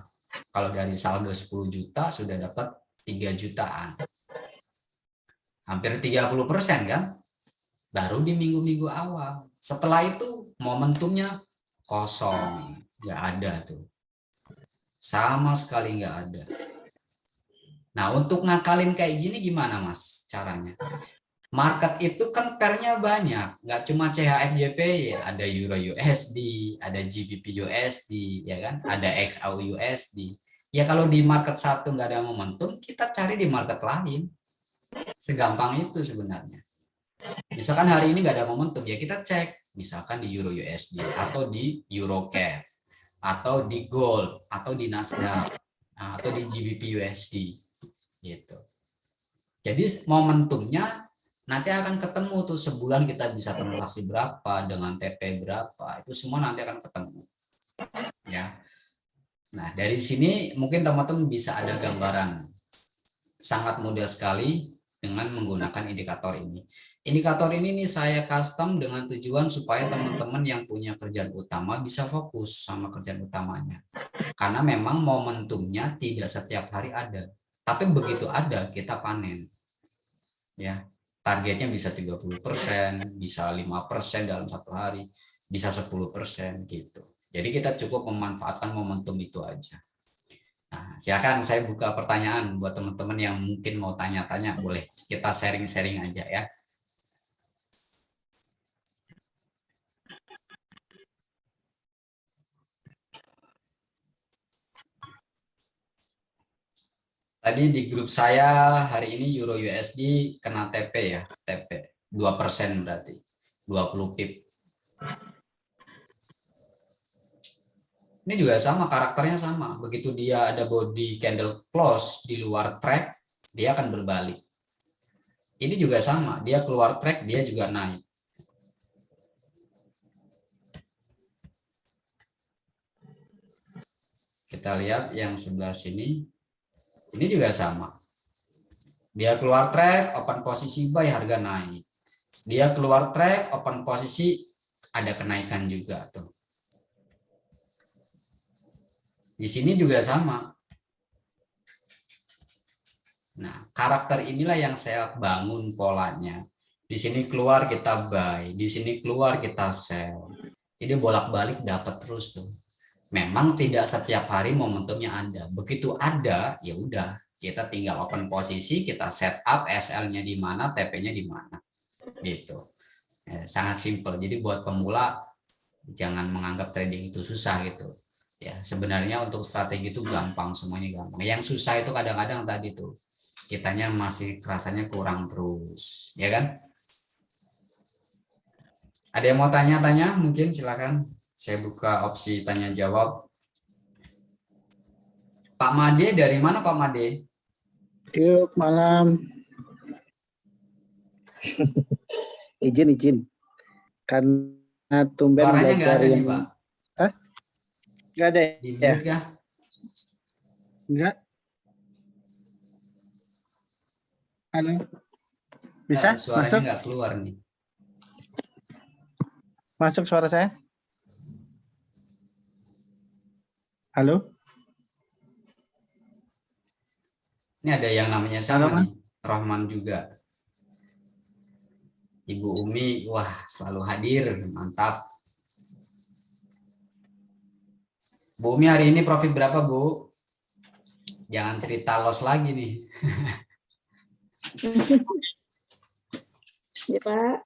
Kalau dari saldo 10 juta sudah dapat 3 jutaan. Hampir 30% kan? Baru di minggu-minggu awal. Setelah itu momentumnya kosong, nggak ada tuh. Sama sekali nggak ada. Nah, untuk ngakalin kayak gini gimana Mas caranya? Market itu kan pairnya banyak, nggak cuma CHF-JPY, ada Euro USD, ada GBP USD, ya kan? Ada XAU USD. Ya kalau di market satu nggak ada momentum, kita cari di market lain. Segampang itu sebenarnya. Misalkan hari ini nggak ada momentum, ya kita cek. Misalkan di Euro USD, atau di Eurocap, atau di Gold, atau di Nasdaq, atau di GBP USD. Gitu. Jadi momentumnya nanti akan ketemu tuh sebulan kita bisa transaksi berapa dengan TP berapa, itu semua nanti akan ketemu ya. Nah dari sini mungkin teman-teman bisa ada gambaran sangat mudah sekali dengan menggunakan indikator ini. Indikator ini nih saya custom dengan tujuan supaya teman-teman yang punya kerjaan utama bisa fokus sama kerjaan utamanya, karena memang momentumnya tidak setiap hari ada, tapi begitu ada kita panen ya. Targetnya bisa 30%, bisa 5% dalam satu hari, bisa 10% gitu. Jadi kita cukup memanfaatkan momentum itu aja. Nah, silakan saya buka pertanyaan buat teman-teman yang mungkin mau tanya-tanya, boleh kita sharing-sharing aja ya. Tadi di grup saya hari ini Euro USD kena TP ya, TP 2% berarti 20 pip. Ini juga sama, karakternya sama. Begitu dia ada body candle close di luar track, dia akan berbalik. Ini juga sama, dia keluar track, dia juga naik. Kita lihat yang sebelah sini, ini juga sama. Dia keluar track, open posisi buy, harga naik. Dia keluar track, open posisi, ada kenaikan juga tuh. Di sini juga sama. Nah, karakter inilah yang saya bangun polanya. Di sini keluar kita buy, di sini keluar kita sell. Jadi bolak-balik dapat terus tuh. Memang tidak setiap hari momentumnya ada. Begitu ada, ya udah, kita tinggal open posisi, kita set up SL-nya di mana, TP-nya di mana. Gitu. Sangat simpel. Jadi buat pemula jangan menganggap trading itu susah gitu. Ya, sebenarnya untuk strategi itu gampang, semuanya gampang. Yang susah itu kadang-kadang tadi tuh kitanya masih kerasanya kurang terus, ya kan? Ada yang mau tanya-tanya? Mungkin silakan. Saya buka opsi tanya jawab. Pak Made dari mana Pak Made? Yuk malam. izin. Karena tumben Suaranya nggak belajar ada yang... nih Pak. Hah? Nggak ada Di ya? mute kah? Nggak. Halo. Bisa Suaranya masuk? nggak keluar nih. Masuk suara saya? Halo? Ini ada yang namanya sama Halo, nih, Rohman juga. Ibu Umi, wah selalu hadir, mantap. Bu Umi hari ini profit berapa Bu? Jangan cerita loss lagi nih. Ya Pak.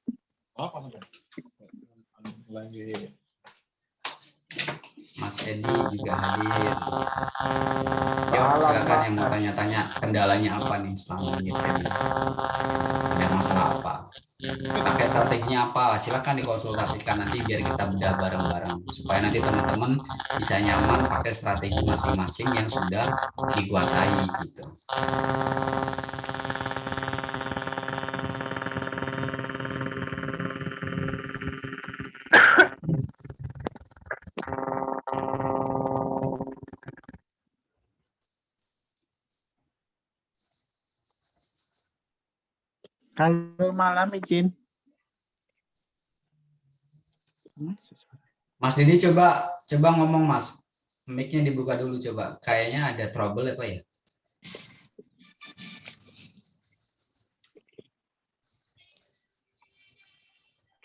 Lagi. Mas Edi juga hadir. Yuk silakan yang mau tanya-tanya kendalanya apa nih selama ini trading. Ada masalah apa? Pakai strateginya apa? Silakan dikonsultasikan nanti biar kita bedah bareng-bareng supaya nanti teman-teman bisa nyaman pakai strategi masing-masing yang sudah dikuasai gitu. Kalau malam izin. Mas Didi coba ngomong Mas. Mic-nya dibuka dulu coba. Kayaknya ada trouble apa ya?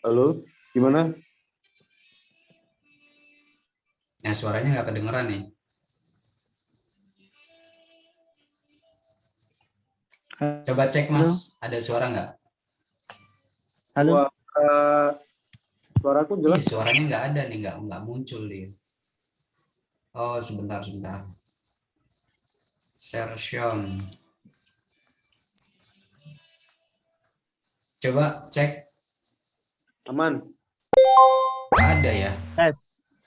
Halo, gimana? Nah, suaranya nggak kedengeran nih. Coba cek Mas, ada suara nggak? Halo. Suaraku Iya, jelas. suaranya nggak ada nih, nggak muncul dia. Oh, sebentar. Sersion. Coba cek. Aman. Nggak ada ya. Tes.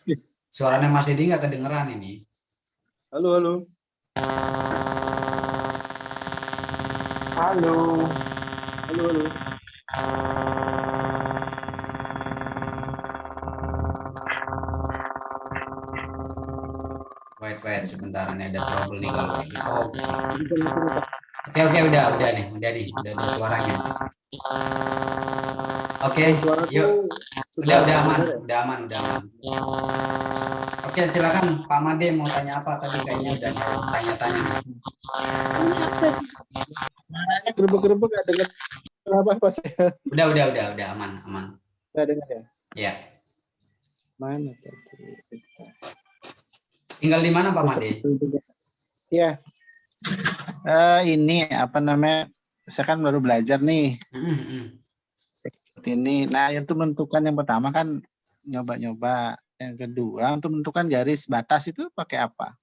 Yes. Suaranya Mas Didi nggak kedengeran ini. Halo, halo. Halo. Halo, halo. Wait, sebentar, ini ada trouble nih kalau kayak gitu. Oke, udah nih, udah ada suaranya. Oke, yuk. Udah aman. Oke, silakan Pak Made mau tanya apa tadi, kayaknya udah mau tanya-tanya. Suaranya gerbek-gerbek nggak dengar apa-apa saya. Udah aman. Nggak dengar ya? Ya. Mana? Tinggal di mana Pak Made? Ya. Ini apa namanya? Saya kan baru belajar nih. Ini. Nah, itu menentukan yang pertama kan nyoba-nyoba. Yang kedua untuk menentukan garis batas itu pakai apa?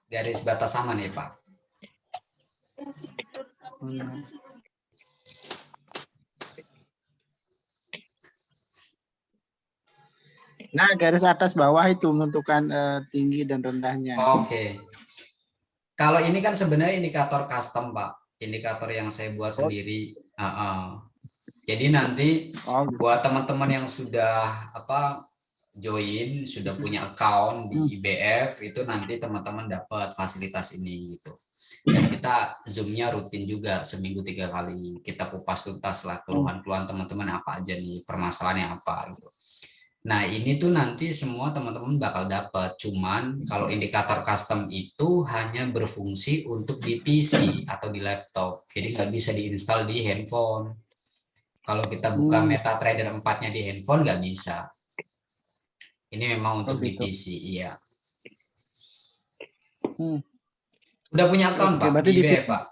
Garis batas aman ya Pak. Nah, garis atas bawah itu menentukan tinggi dan rendahnya. Oke. Kalau ini kan sebenarnya indikator custom Pak, indikator yang saya buat sendiri. Jadi nanti buat teman-teman yang sudah join, sudah punya account di IBF, itu nanti teman-teman dapat fasilitas ini gitu. Dan kita zoomnya rutin juga, seminggu 3 kali. Kita kupas tuntas lah keluhan-keluhan teman-teman apa aja nih, permasalahannya apa gitu. Nah, ini tuh nanti semua teman-teman bakal dapat. Cuman kalau indikator custom itu hanya berfungsi untuk di PC atau di laptop. Jadi nggak bisa diinstal di handphone. Kalau kita buka MetaTrader 4-nya di handphone nggak bisa. Ini memang untuk di PC, iya. Udah punya account Pak di IBF Pak?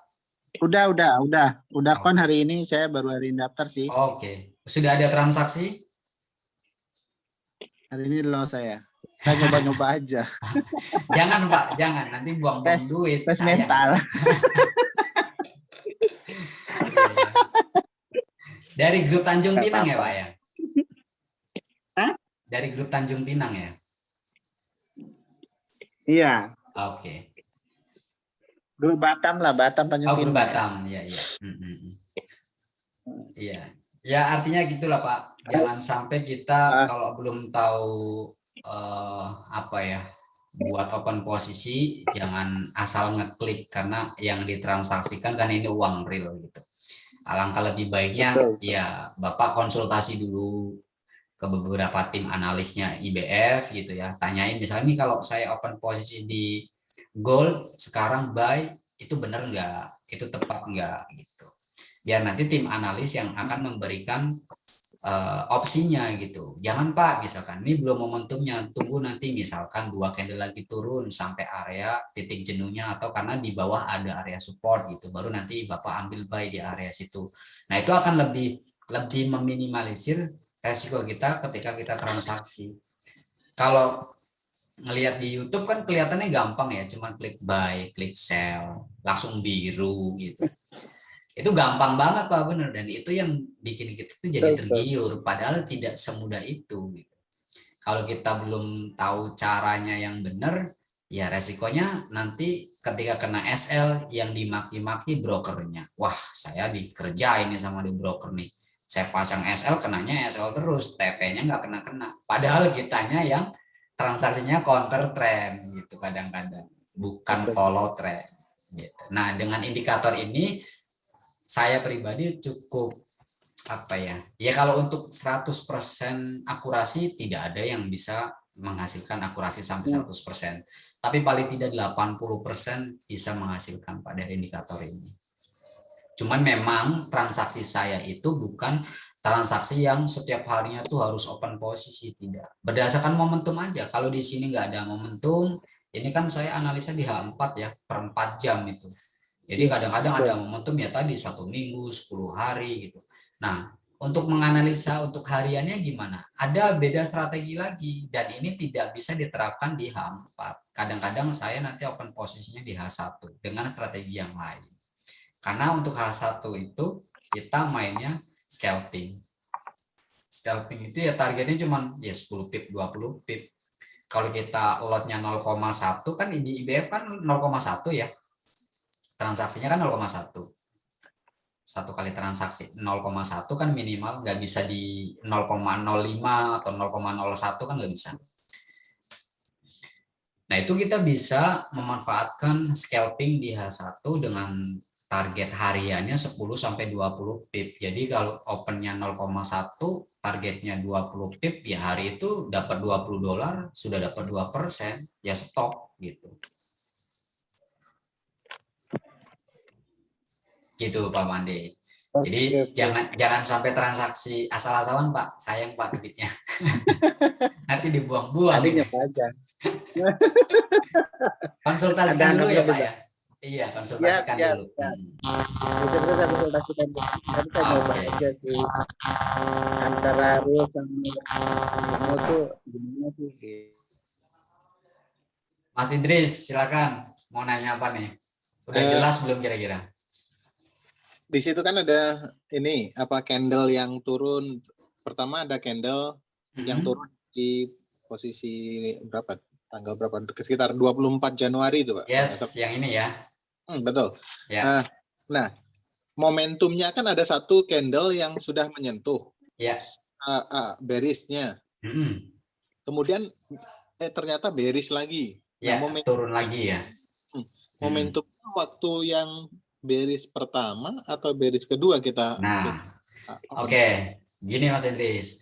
Udah kon hari ini saya baru hari ini daftar sih. Oke. Sudah ada transaksi? Hari ini lo saya nyoba-nyoba aja. Jangan Pak, jangan, nanti buang-buang duit. Tes mental. Dari grup Tanjung Pinang ya Pak ya? Hah? Dari grup Tanjung Pinang ya? Iya. Oke. Grup Batam Tanjung Pinang. Grup Batam, ya. Iya. Ya artinya gitulah Pak. Jangan sampai kita kalau belum tahu buat open posisi, jangan asal ngeklik karena yang ditransaksikan kan ini uang real gitu. Alangkah lebih baiknya ya Bapak konsultasi dulu ke beberapa tim analisnya IBF gitu ya. Tanyain misalnya nih, kalau saya open posisi di gold sekarang buy, itu benar nggak? Itu tepat nggak gitu. Ya nanti tim analis yang akan memberikan opsinya gitu. Jangan Pak, misalkan ini belum momentumnya, tunggu nanti misalkan 2 candle lagi turun sampai area titik jenuhnya, atau karena di bawah ada area support gitu, baru nanti Bapak ambil buy di area situ. Nah itu akan lebih meminimalisir resiko kita ketika kita transaksi. Kalau ngelihat di YouTube kan kelihatannya gampang ya, cuma klik buy, klik sell, langsung biru gitu. Itu gampang banget Pak, bener, dan itu yang bikin kita tuh jadi tergiur, padahal tidak semudah itu gitu. Kalau kita belum tahu caranya yang benar, ya resikonya nanti ketika kena SL yang dimaki-maki brokernya. Wah, saya dikerjain nih sama di broker nih. Saya pasang SL, kenanya SL terus, TP-nya nggak kena-kena. Padahal kitanya yang transaksinya counter trend gitu kadang-kadang, bukan follow trend gitu. Nah, dengan indikator ini saya pribadi cukup apa ya? Ya kalau untuk 100% akurasi tidak ada yang bisa menghasilkan akurasi sampai 100%. Tapi paling tidak 80% bisa menghasilkan Pak dari indikator ini. Cuman memang transaksi saya itu bukan transaksi yang setiap harinya tuh harus open posisi, tidak. Berdasarkan momentum aja. Kalau di sini nggak ada momentum, ini kan saya analisa di H4 ya, per 4 jam itu. Jadi kadang-kadang ada momentum ya tadi 1 minggu, 10 hari gitu. Nah, untuk menganalisa untuk hariannya gimana? Ada beda strategi lagi dan ini tidak bisa diterapkan di H4. Kadang-kadang saya nanti open posisinya di H1 dengan strategi yang lain. Karena untuk H1 itu kita mainnya scalping. Scalping itu ya targetnya cuma ya 10 pip, 20 pip. Kalau kita lotnya 0,1 kan di IBF kan 0,1 ya. Transaksinya kan 0,1. Satu kali transaksi 0,1 kan minimal, nggak bisa di 0,05 atau 0,01 kan nggak bisa. Nah itu kita bisa memanfaatkan scalping di H1 dengan target hariannya 10-20 pip. Jadi kalau opennya 0,1, targetnya 20 pip, ya hari itu dapat $20, sudah dapat 2%, ya stop gitu. Gitu Pak Mande. Jadi jangan sampai transaksi asal-asalan Pak, sayang Pak duitnya. Nanti dibuang-buang. Tadi Gitu. nyoba aja. Konsultasikan Ada dulu ya Pak juga. ya. Iya, konsultasikan Siap. dulu. Bisa saya konsultasikan. Tadi saya nyoba aja sih. Antara rules sama tuh gimana sih? Mas Idris, silakan. Mau nanya apa nih? Udah jelas belum kira-kira? Di situ kan ada ini apa candle yang turun. Pertama ada candle yang turun di posisi berapa? Tanggal berapa? Sekitar 24 Januari itu, Pak. Yes, yang ini ya. Betul. Ya. Nah, momentumnya kan ada satu candle yang sudah menyentuh ya. bearish-nya. Kemudian ternyata bearish lagi. Ya, nah, turun lagi ya. Momentum waktu yang bearish pertama atau bearish kedua kita? Nah, oke. Gini Mas Idris.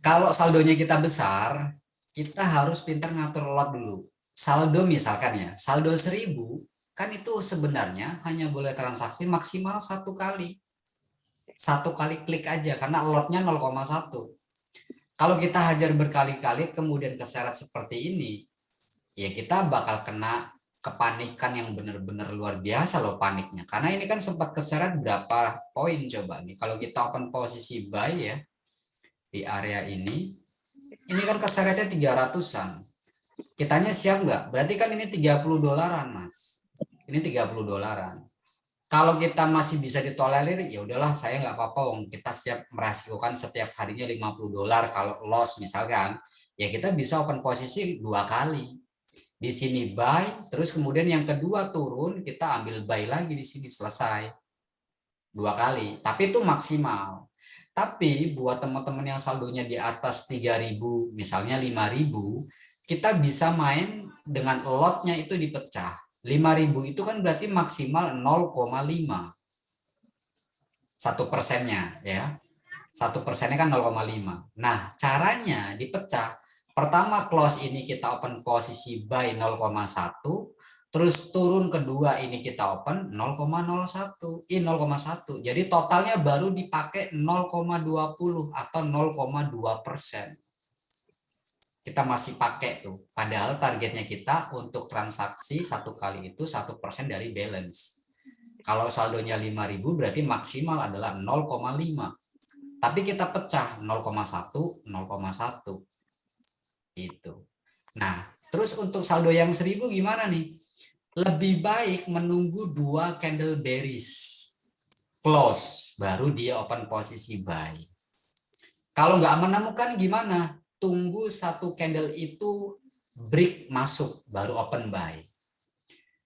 Kalau saldonya kita besar, kita harus pintar ngatur lot dulu. Saldo misalkan ya, saldo 1000 kan itu sebenarnya hanya boleh transaksi maksimal 1 kali. 1 kali klik aja karena lotnya 0,1. Kalau kita hajar berkali-kali kemudian keseret seperti ini, ya kita bakal kena kepanikan yang benar-benar luar biasa loh paniknya. Karena ini kan sempat keseret berapa poin coba nih. Kalau kita open posisi buy ya di area ini kan keseretnya 300-an. Kitanya siap nggak? Berarti kan ini $30 Mas. Ini $30. Kalau kita masih bisa ditolerir, ya udahlah saya nggak apa-apa, wong kita siap meresikokan setiap harinya $50 kalau loss misalkan, ya kita bisa open posisi 2 kali. Di sini buy, terus kemudian yang kedua turun, kita ambil buy lagi di sini, selesai. 2 kali, tapi itu maksimal. Tapi buat teman-teman yang saldonya di atas 3.000, misalnya 5.000, kita bisa main dengan lotnya itu dipecah. 5.000 itu kan berarti maksimal 0,5. 1%-nya ya. 1%-nya kan 0,5. Nah, caranya dipecah. Pertama close ini kita open posisi buy 0,1, terus turun kedua ini kita open 0,01. 0,1. Jadi totalnya baru dipakai 0,20 atau 0,2%. Kita masih pakai tuh, padahal targetnya kita untuk transaksi 1 kali itu 1% dari balance. Kalau saldonya 5.000 berarti maksimal adalah 0,5. Tapi kita pecah 0,1, 0,1. Itu. Nah, terus untuk saldo yang 1.000 gimana nih? Lebih baik menunggu 2 candle bearish close, baru dia open posisi buy. Kalau nggak menemukan gimana? Tunggu 1 candle itu break masuk baru open buy.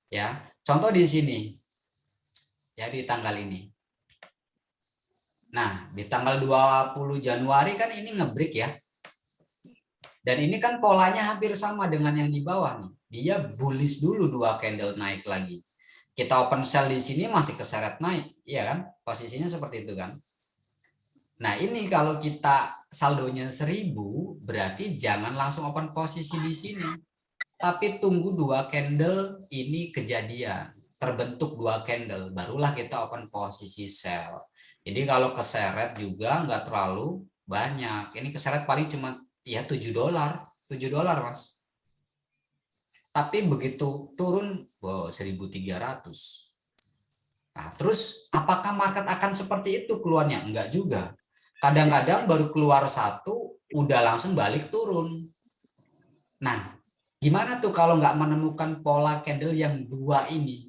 Ya, contoh di sini. Ya di tanggal ini. Nah, di tanggal 20 Januari kan ini ngebreak ya. Dan ini kan polanya hampir sama dengan yang di bawah nih. Dia bullish dulu 2 candle naik lagi. Kita open sell di sini masih keseret naik, iya kan? Posisinya seperti itu kan. Nah, ini kalau kita saldonya 1.000, berarti jangan langsung open posisi di sini. Tapi tunggu 2 candle ini kejadian. Terbentuk 2 candle, barulah kita open posisi sell. Jadi kalau keseret juga nggak terlalu banyak. Ini keseret paling cuma ya $7. $7, Mas. Tapi begitu turun, wow, 1.300. Nah, terus apakah market akan seperti itu keluarnya? Enggak juga. Kadang-kadang baru keluar satu, udah langsung balik turun. Nah, gimana tuh kalau nggak menemukan pola candle yang 2 ini?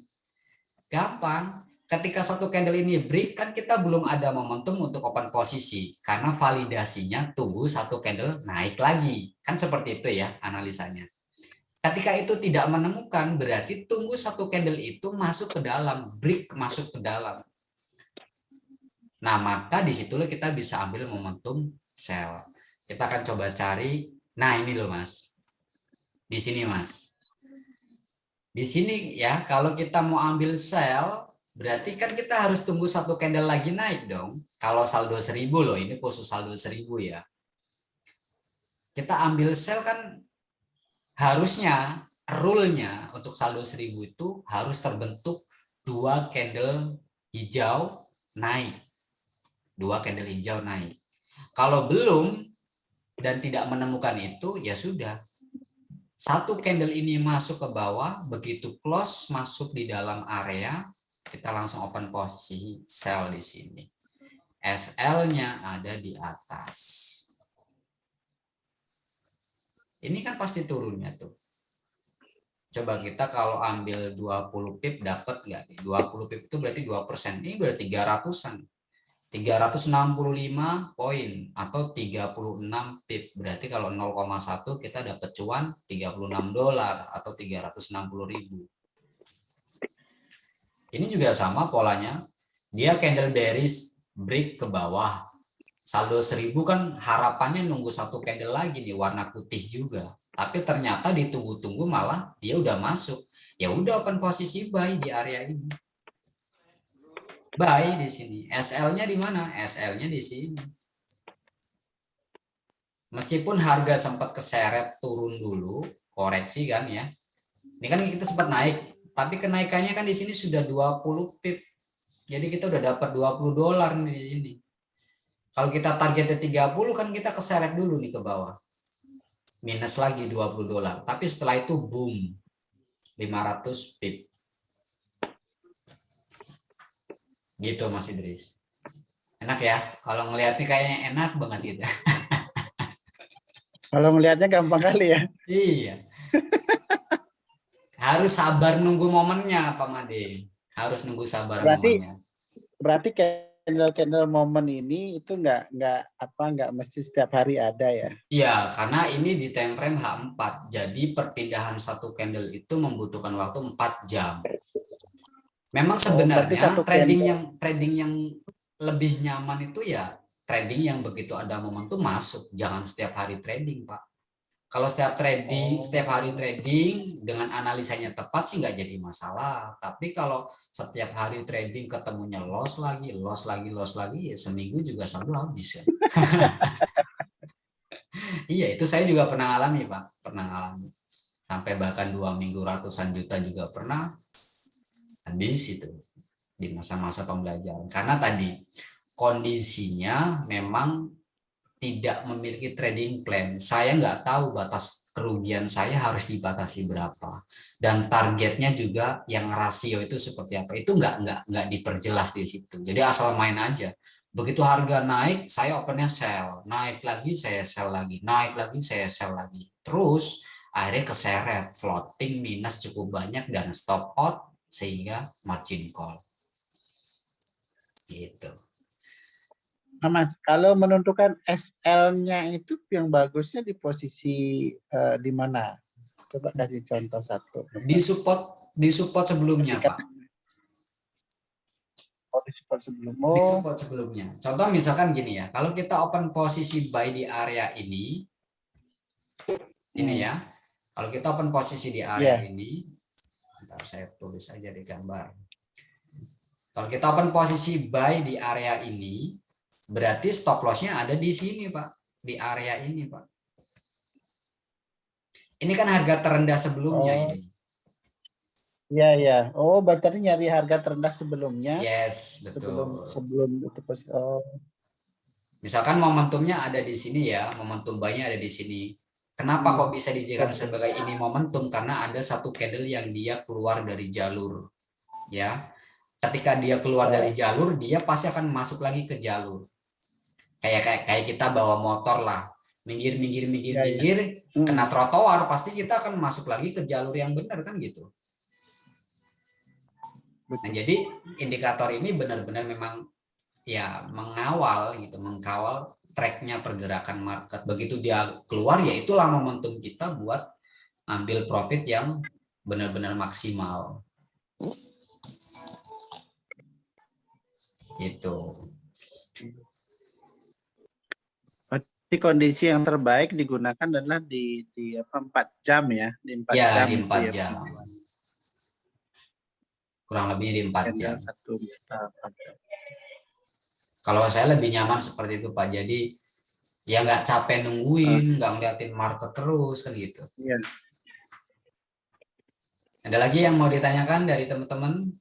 Gampang. Ketika satu candle ini break, kan kita belum ada momentum untuk open posisi. Karena validasinya tunggu satu candle naik lagi. Kan seperti itu ya analisanya. Ketika itu tidak menemukan, berarti tunggu satu candle itu masuk ke dalam, break masuk ke dalam. Nah, maka disitulah kita bisa ambil momentum sell. Kita akan coba cari. Nah, ini loh, Mas. Di sini, Mas. Di sini ya, kalau kita mau ambil sell, berarti kan kita harus tunggu satu candle lagi naik dong. Kalau saldo 1.000 loh, ini khusus saldo 1.000 ya. Kita ambil sell kan harusnya, rule-nya untuk saldo 1.000 itu harus terbentuk 2 candle hijau naik. 2 candle hijau naik. Kalau belum dan tidak menemukan itu, ya sudah. Satu candle ini masuk ke bawah, begitu close masuk di dalam area, kita langsung open posisi sell di sini. SL-nya ada di atas. Ini kan pasti turunnya tuh. Coba kita kalau ambil 20 pip dapat nggak nih? 20 pip itu berarti 2%. Ini berarti 300-an. 365 poin atau 36 pip. Berarti kalau 0,1 kita dapat cuan $36 atau 360.000. Ini juga sama polanya. Dia candle bearish break ke bawah. Saldo 1.000 kan harapannya nunggu satu candle lagi nih warna putih juga. Tapi ternyata ditunggu-tunggu malah dia udah masuk. Ya udah open posisi buy di area ini. Buy di sini. SL-nya di mana? SL-nya di sini. Meskipun harga sempat keseret turun dulu, koreksi kan ya. Ini kan kita sempat naik, tapi kenaikannya kan di sini sudah 20 pip. Jadi kita udah dapat $20 nih di sini. Kalau kita targetnya 30 kan kita keseret dulu nih ke bawah. Minus lagi $20. Tapi setelah itu boom. 500 pip. Gitu Mas Idris. Enak ya? Kalau ngelihatnya kayaknya enak banget gitu. Kalau melihatnya gampang kali ya. Iya. Harus sabar nunggu momennya Pak Made. Harus nunggu sabar momennya. Berarti candle momen ini itu nggak mesti setiap hari ada ya? Iya, karena ini di time frame H4. Jadi perpindahan satu candle itu membutuhkan waktu 4 jam. Memang sebenarnya trading yang lebih nyaman itu ya trading yang begitu ada momentum masuk, jangan setiap hari trading, Pak. Kalau setiap hari trading dengan analisanya tepat sih nggak jadi masalah. Tapi kalau setiap hari trading ketemunya loss lagi, ya seminggu juga selalu habis ya. Iya, itu saya juga pernah alami, Pak. Pernah alami. Sampai bahkan 2 minggu ratusan juta juga pernah habis itu di masa-masa pembelajaran. Karena tadi kondisinya memang tidak memiliki trading plan. Saya nggak tahu batas kerugian saya harus dibatasi berapa. Dan targetnya juga yang rasio itu seperti apa. Itu nggak diperjelas di situ. Jadi asal main aja. Begitu harga naik, saya opennya sell. Naik lagi, saya sell lagi. Naik lagi, saya sell lagi. Terus akhirnya keseret. Floating minus cukup banyak dan stop out sehingga margin call. Gitu. Nah, Mas, kalau menentukan SL-nya itu yang bagusnya di posisi di mana? Coba kasih contoh satu. Di support sebelumnya, Pak. Di support sebelum. Di support sebelumnya. Contoh misalkan gini ya, kalau kita open posisi buy di area ini ya. Kalau kita open posisi di area ini, bentar saya tulis aja di gambar. Kalau kita open posisi buy di area ini, Berarti stop loss-nya ada di sini, Pak. Di area ini, Pak. Ini kan harga terendah sebelumnya Oh, ini. iya ya. Oh, berarti nyari harga terendah sebelumnya, Yes, sebelum betul. itu posisi. Oh, Misalkan momentumnya ada di sini ya, momentum buy-nya ada di sini. Kenapa kok bisa dijadikan betul. sebagai ini momentum? Karena ada satu candle yang dia keluar dari jalur, ya. Ketika dia keluar dari jalur, dia pasti akan masuk lagi ke jalur. Kayak kita bawa motor lah, minggir, Iya ya. kena trotoar, pasti kita akan masuk lagi ke jalur yang benar kan gitu. Nah, Betul. jadi indikator ini benar-benar memang ya mengawal gitu, mengkawal tracknya pergerakan market. Begitu dia keluar, ya itulah momentum kita buat ambil profit yang benar-benar maksimal. Gitu. Berarti kondisi yang terbaik digunakan adalah di 4 jam ya, di 4 Ya, jam di itu 4 ya. jam. Kurang lebih di 4 Candle jam. 4 jam. Kalau saya lebih nyaman seperti itu, Pak. Jadi ya nggak capek nungguin, nggak ngeliatin market terus kan gitu. Iya. Ada lagi yang mau ditanyakan dari teman-teman?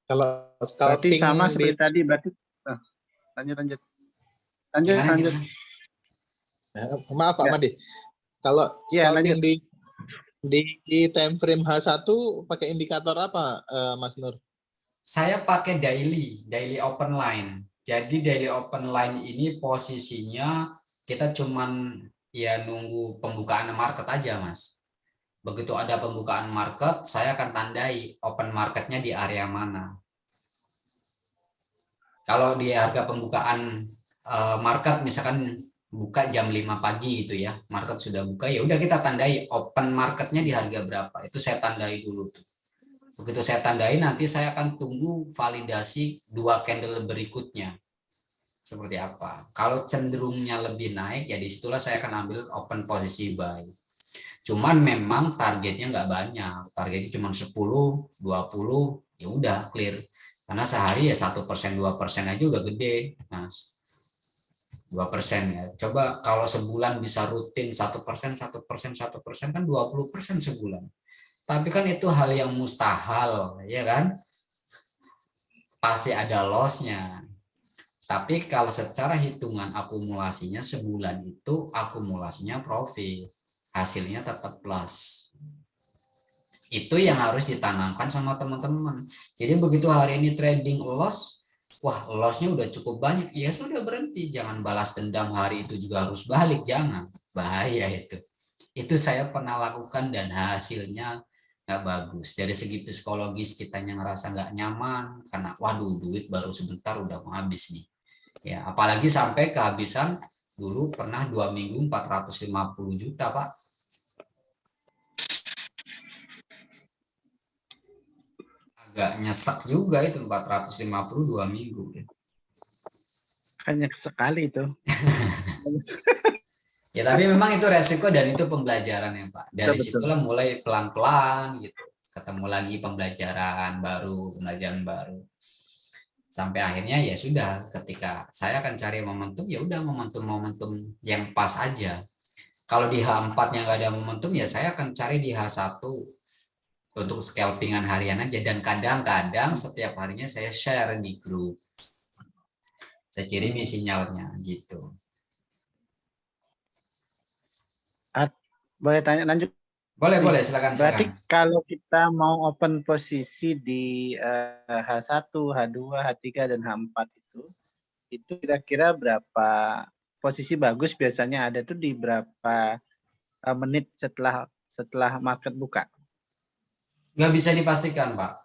Kalau Berarti scalping sama di seperti tadi, berarti lanjut. Gimana? maaf Pak Ya. Madi. Kalau Iya, scalping lanjut. di time frame H1 pakai indikator apa, Mas Nur? Saya pakai daily open line. Jadi daily open line ini posisinya kita cuman ya nunggu pembukaan market aja, Mas. Begitu ada pembukaan market, saya akan tandai open marketnya di area mana. Kalau di harga pembukaan market misalkan buka jam 5 pagi gitu ya, market sudah buka, ya udah kita tandai open marketnya di harga berapa. Itu saya tandai dulu tuh. Begitu saya tandai, nanti saya akan tunggu validasi 2 candle berikutnya. Seperti apa. Kalau cenderungnya lebih naik, ya disitulah saya akan ambil open posisi buy. Cuman memang targetnya nggak banyak. Targetnya cuma 10, 20, ya udah clear. Karena sehari ya 1%, 2% aja udah gede. Nah, 2% ya. Coba kalau sebulan bisa rutin 1%, 1%, 1% kan 20% sebulan. Tapi kan itu hal yang mustahil, ya kan? Pasti ada loss-nya. Tapi kalau secara hitungan akumulasinya sebulan itu akumulasinya profit. Hasilnya tetap plus. Itu yang harus ditanamkan sama teman-teman. Jadi begitu hari ini trading loss, wah lossnya udah cukup banyak, ya sudah berhenti. Jangan balas dendam hari itu juga harus balik, jangan. Bahaya itu. Itu saya pernah lakukan dan hasilnya nggak bagus. Dari segi psikologis kitanya ngerasa nggak nyaman karena waduh duit baru sebentar udah mau habis nih. Ya, apalagi sampai kehabisan dulu pernah 2 minggu 450 juta, Pak. Agak nyesek juga itu 452 minggu. Banyak sekali itu. Ya, tapi memang itu resiko dan itu pembelajaran ya, Pak. Dari Betul. situlah mulai pelan-pelan gitu. Ketemu lagi pembelajaran baru. Sampai akhirnya ya sudah, ketika saya akan cari momentum, ya udah momentum-momentum yang pas aja. Kalau di H4-nya nggak ada momentum, ya saya akan cari di H1 untuk scalpingan harian aja. Dan kadang-kadang setiap harinya saya share di grup. Saya kirimi sinyalnya gitu. Boleh tanya lanjut? Boleh, silakan. Berarti kalau kita mau open posisi di H1, H2, H3, dan H4 itu kira-kira berapa posisi bagus biasanya ada tuh di berapa menit setelah market buka? Nggak bisa dipastikan, Pak.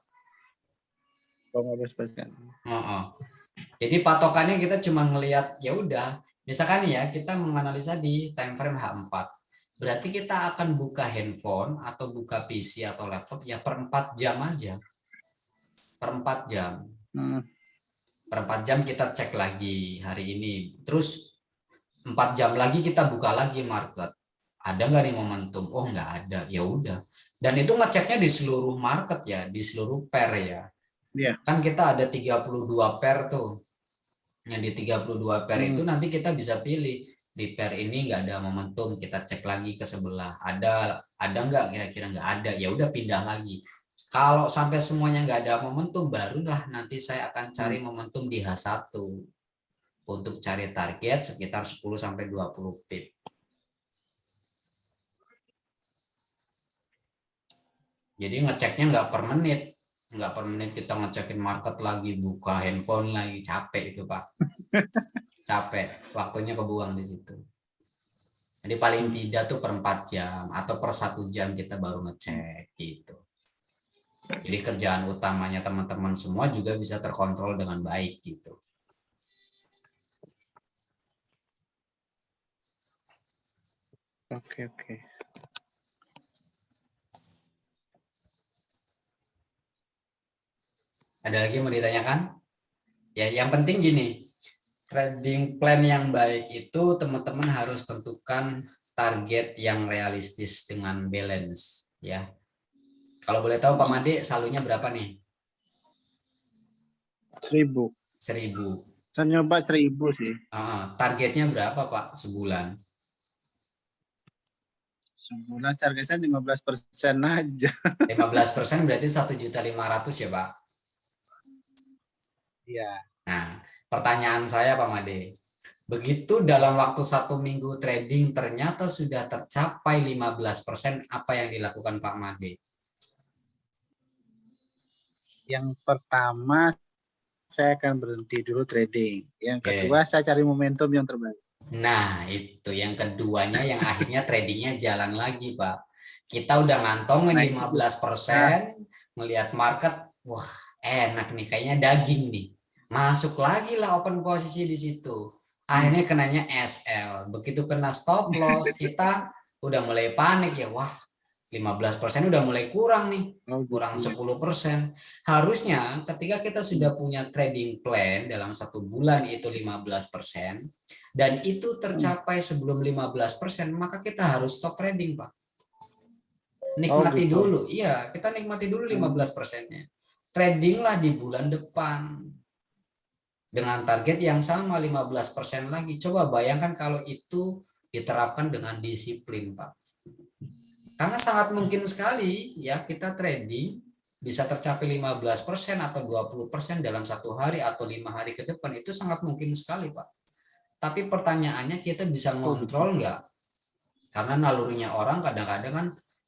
Jadi patokannya kita cuma ngelihat ya udah, misalkan ya kita menganalisa di time frame H4. Berarti kita akan buka handphone atau buka PC atau laptop ya per 4 jam aja. Per 4 jam. Per 4 jam kita cek lagi hari ini. Terus 4 jam lagi kita buka lagi market. Ada nggak nih momentum? Oh nggak ada. Ya udah. Dan itu ngeceknya di seluruh market ya, di seluruh pair ya. Yeah. Kan kita ada 32 pair tuh. Yang di 32 pair itu nanti kita bisa pilih di pair ini nggak ada momentum, kita cek lagi ke sebelah. Ada nggak kira-kira nggak ada, ya udah pindah lagi. Kalau sampai semuanya nggak ada momentum, barulah nanti saya akan cari momentum di H1 untuk cari target sekitar 10 sampai 20 pip. Jadi ngeceknya nggak per menit kita ngecekin market lagi, buka handphone lagi, capek itu Pak. Capek, waktunya kebuang di situ. Jadi paling tidak tuh per 4 jam atau per 1 jam kita baru ngecek gitu. Jadi kerjaan utamanya teman-teman semua juga bisa terkontrol dengan baik gitu. Oke. Ada lagi yang mau ditanyakan? Ya, yang penting gini, trading plan yang baik itu teman-teman harus tentukan target yang realistis dengan balance ya. Kalau boleh tahu Pak Made, saldonya berapa nih? 1.000. 1.000. Saya nyoba 1.000 sih. Targetnya berapa Pak sebulan? Sebulan targetnya 15% aja. 15% berarti 1.500.000 ya Pak? Iya. Nah, pertanyaan saya Pak Made, begitu dalam waktu 1 minggu trading ternyata sudah tercapai 15%, apa yang dilakukan Pak Made? Yang pertama, saya akan berhenti dulu trading. Yang Oke. kedua, saya cari momentum yang terbaik. Nah, itu yang keduanya yang akhirnya tradingnya jalan lagi, Pak. Kita udah ngantongin 15%, melihat market, wah enak nih, kayaknya daging nih. Masuk lagi lah open posisi di situ. Akhirnya kenanya SL. Begitu kena stop loss, kita udah mulai panik ya, wah 15% udah mulai kurang nih, kurang 10%. Harusnya ketika kita sudah punya trading plan dalam 1 bulan itu 15%, dan itu tercapai sebelum 15%, maka kita harus stop trading, Pak. Nikmati dulu. Iya, kita nikmati dulu 15%-nya. Tradinglah di bulan depan dengan target yang sama 15% lagi. Coba bayangkan kalau itu diterapkan dengan disiplin, Pak. Karena sangat mungkin sekali ya kita trading bisa tercapai 15% atau 20% dalam 1 hari atau 5 hari ke depan, itu sangat mungkin sekali, Pak. Tapi pertanyaannya kita bisa ngontrol nggak? Karena nalurinya orang kadang-kadang kan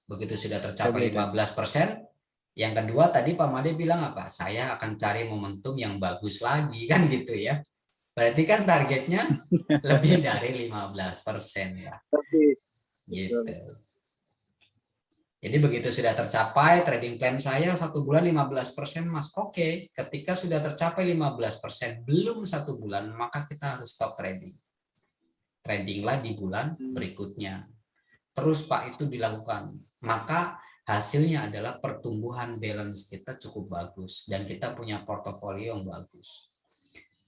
begitu sudah tercapai 15%, yang kedua tadi Pak Made bilang apa? Saya akan cari momentum yang bagus lagi kan gitu ya. Berarti kan targetnya lebih dari 15% ya. Gitu. Jadi begitu sudah tercapai trading plan saya 1 bulan 15% Mas. Oke, ketika sudah tercapai 15% belum 1 bulan, maka kita harus stop trading. Tradinglah di bulan berikutnya. Terus Pak itu dilakukan. Maka hasilnya adalah pertumbuhan balance kita cukup bagus dan kita punya portofolio yang bagus.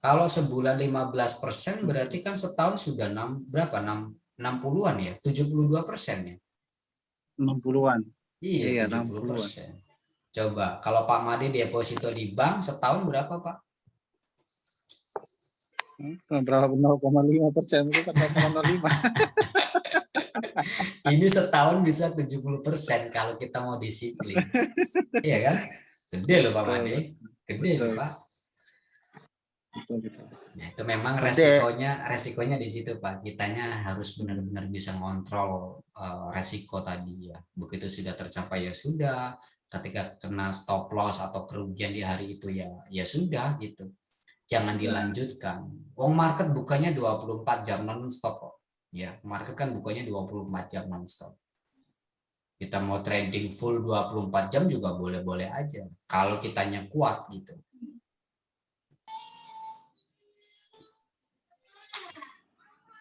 Kalau sebulan 15% berarti kan setahun sudah 60-an ya, 72% ya. 60-an. Iya, 70%. Coba kalau Pak Made deposito di bank setahun berapa Pak? Berapa? 0,5%, bukan 0,05. Ini setahun bisa 70% kalau kita mau disiplin. Iya kan? Gede loh Pak Made. Gede loh Pak. Nah, itu memang resikonya di situ Pak. Kitanya harus benar-benar bisa ngontrol resiko tadi ya. Begitu sudah tercapai ya sudah. Ketika kena stop loss atau kerugian di hari itu ya sudah gitu. Jangan dilanjutkan. Wong market bukannya 24 jam non-stop kok. Ya, market kan bukannya 24 jam non-stop. Kita mau trading full 24 jam juga boleh-boleh aja. Kalau kitanya kuat gitu.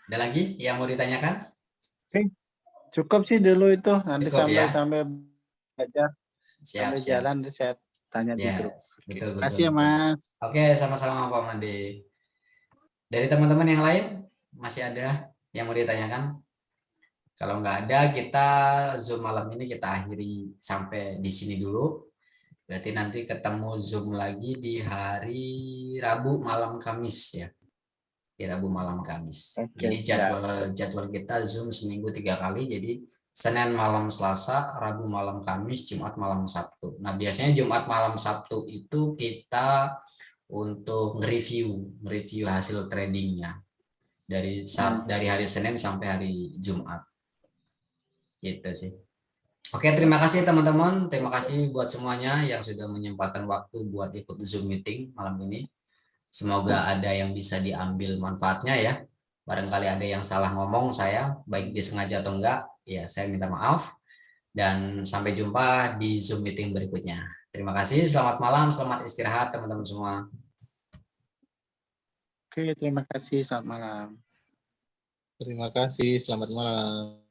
Ada lagi yang mau ditanyakan? Cukup sih dulu itu. Nanti sampai belajar. Siap, sampai jalan saya tanya di grup. Betul, Terima kasih ya Mas. Oke, sama-sama Pak Made. Dari teman-teman yang lain masih ada yang mau ditanyakan? Kalau nggak ada, kita Zoom malam ini kita akhiri sampai di sini dulu. Berarti nanti ketemu Zoom lagi di hari Rabu malam Kamis ya. di Rabu malam Kamis. Oke, Jadi siap. jadwal kita Zoom seminggu 3 kali. Jadi Senin malam Selasa, Rabu malam Kamis, Jumat malam Sabtu. Nah, biasanya Jumat malam Sabtu itu kita untuk review hasil tradingnya dari hari Senin sampai hari Jumat. Gitu sih. Oke, terima kasih teman-teman. Terima kasih buat semuanya yang sudah menyempatkan waktu buat ikut Zoom meeting malam ini. Semoga ada yang bisa diambil manfaatnya ya. Barangkali ada yang salah ngomong saya, baik disengaja atau enggak, ya saya minta maaf. Dan sampai jumpa di Zoom meeting berikutnya. Terima kasih, selamat malam, selamat istirahat teman-teman semua. Oke, terima kasih. Selamat malam. Terima kasih, selamat malam.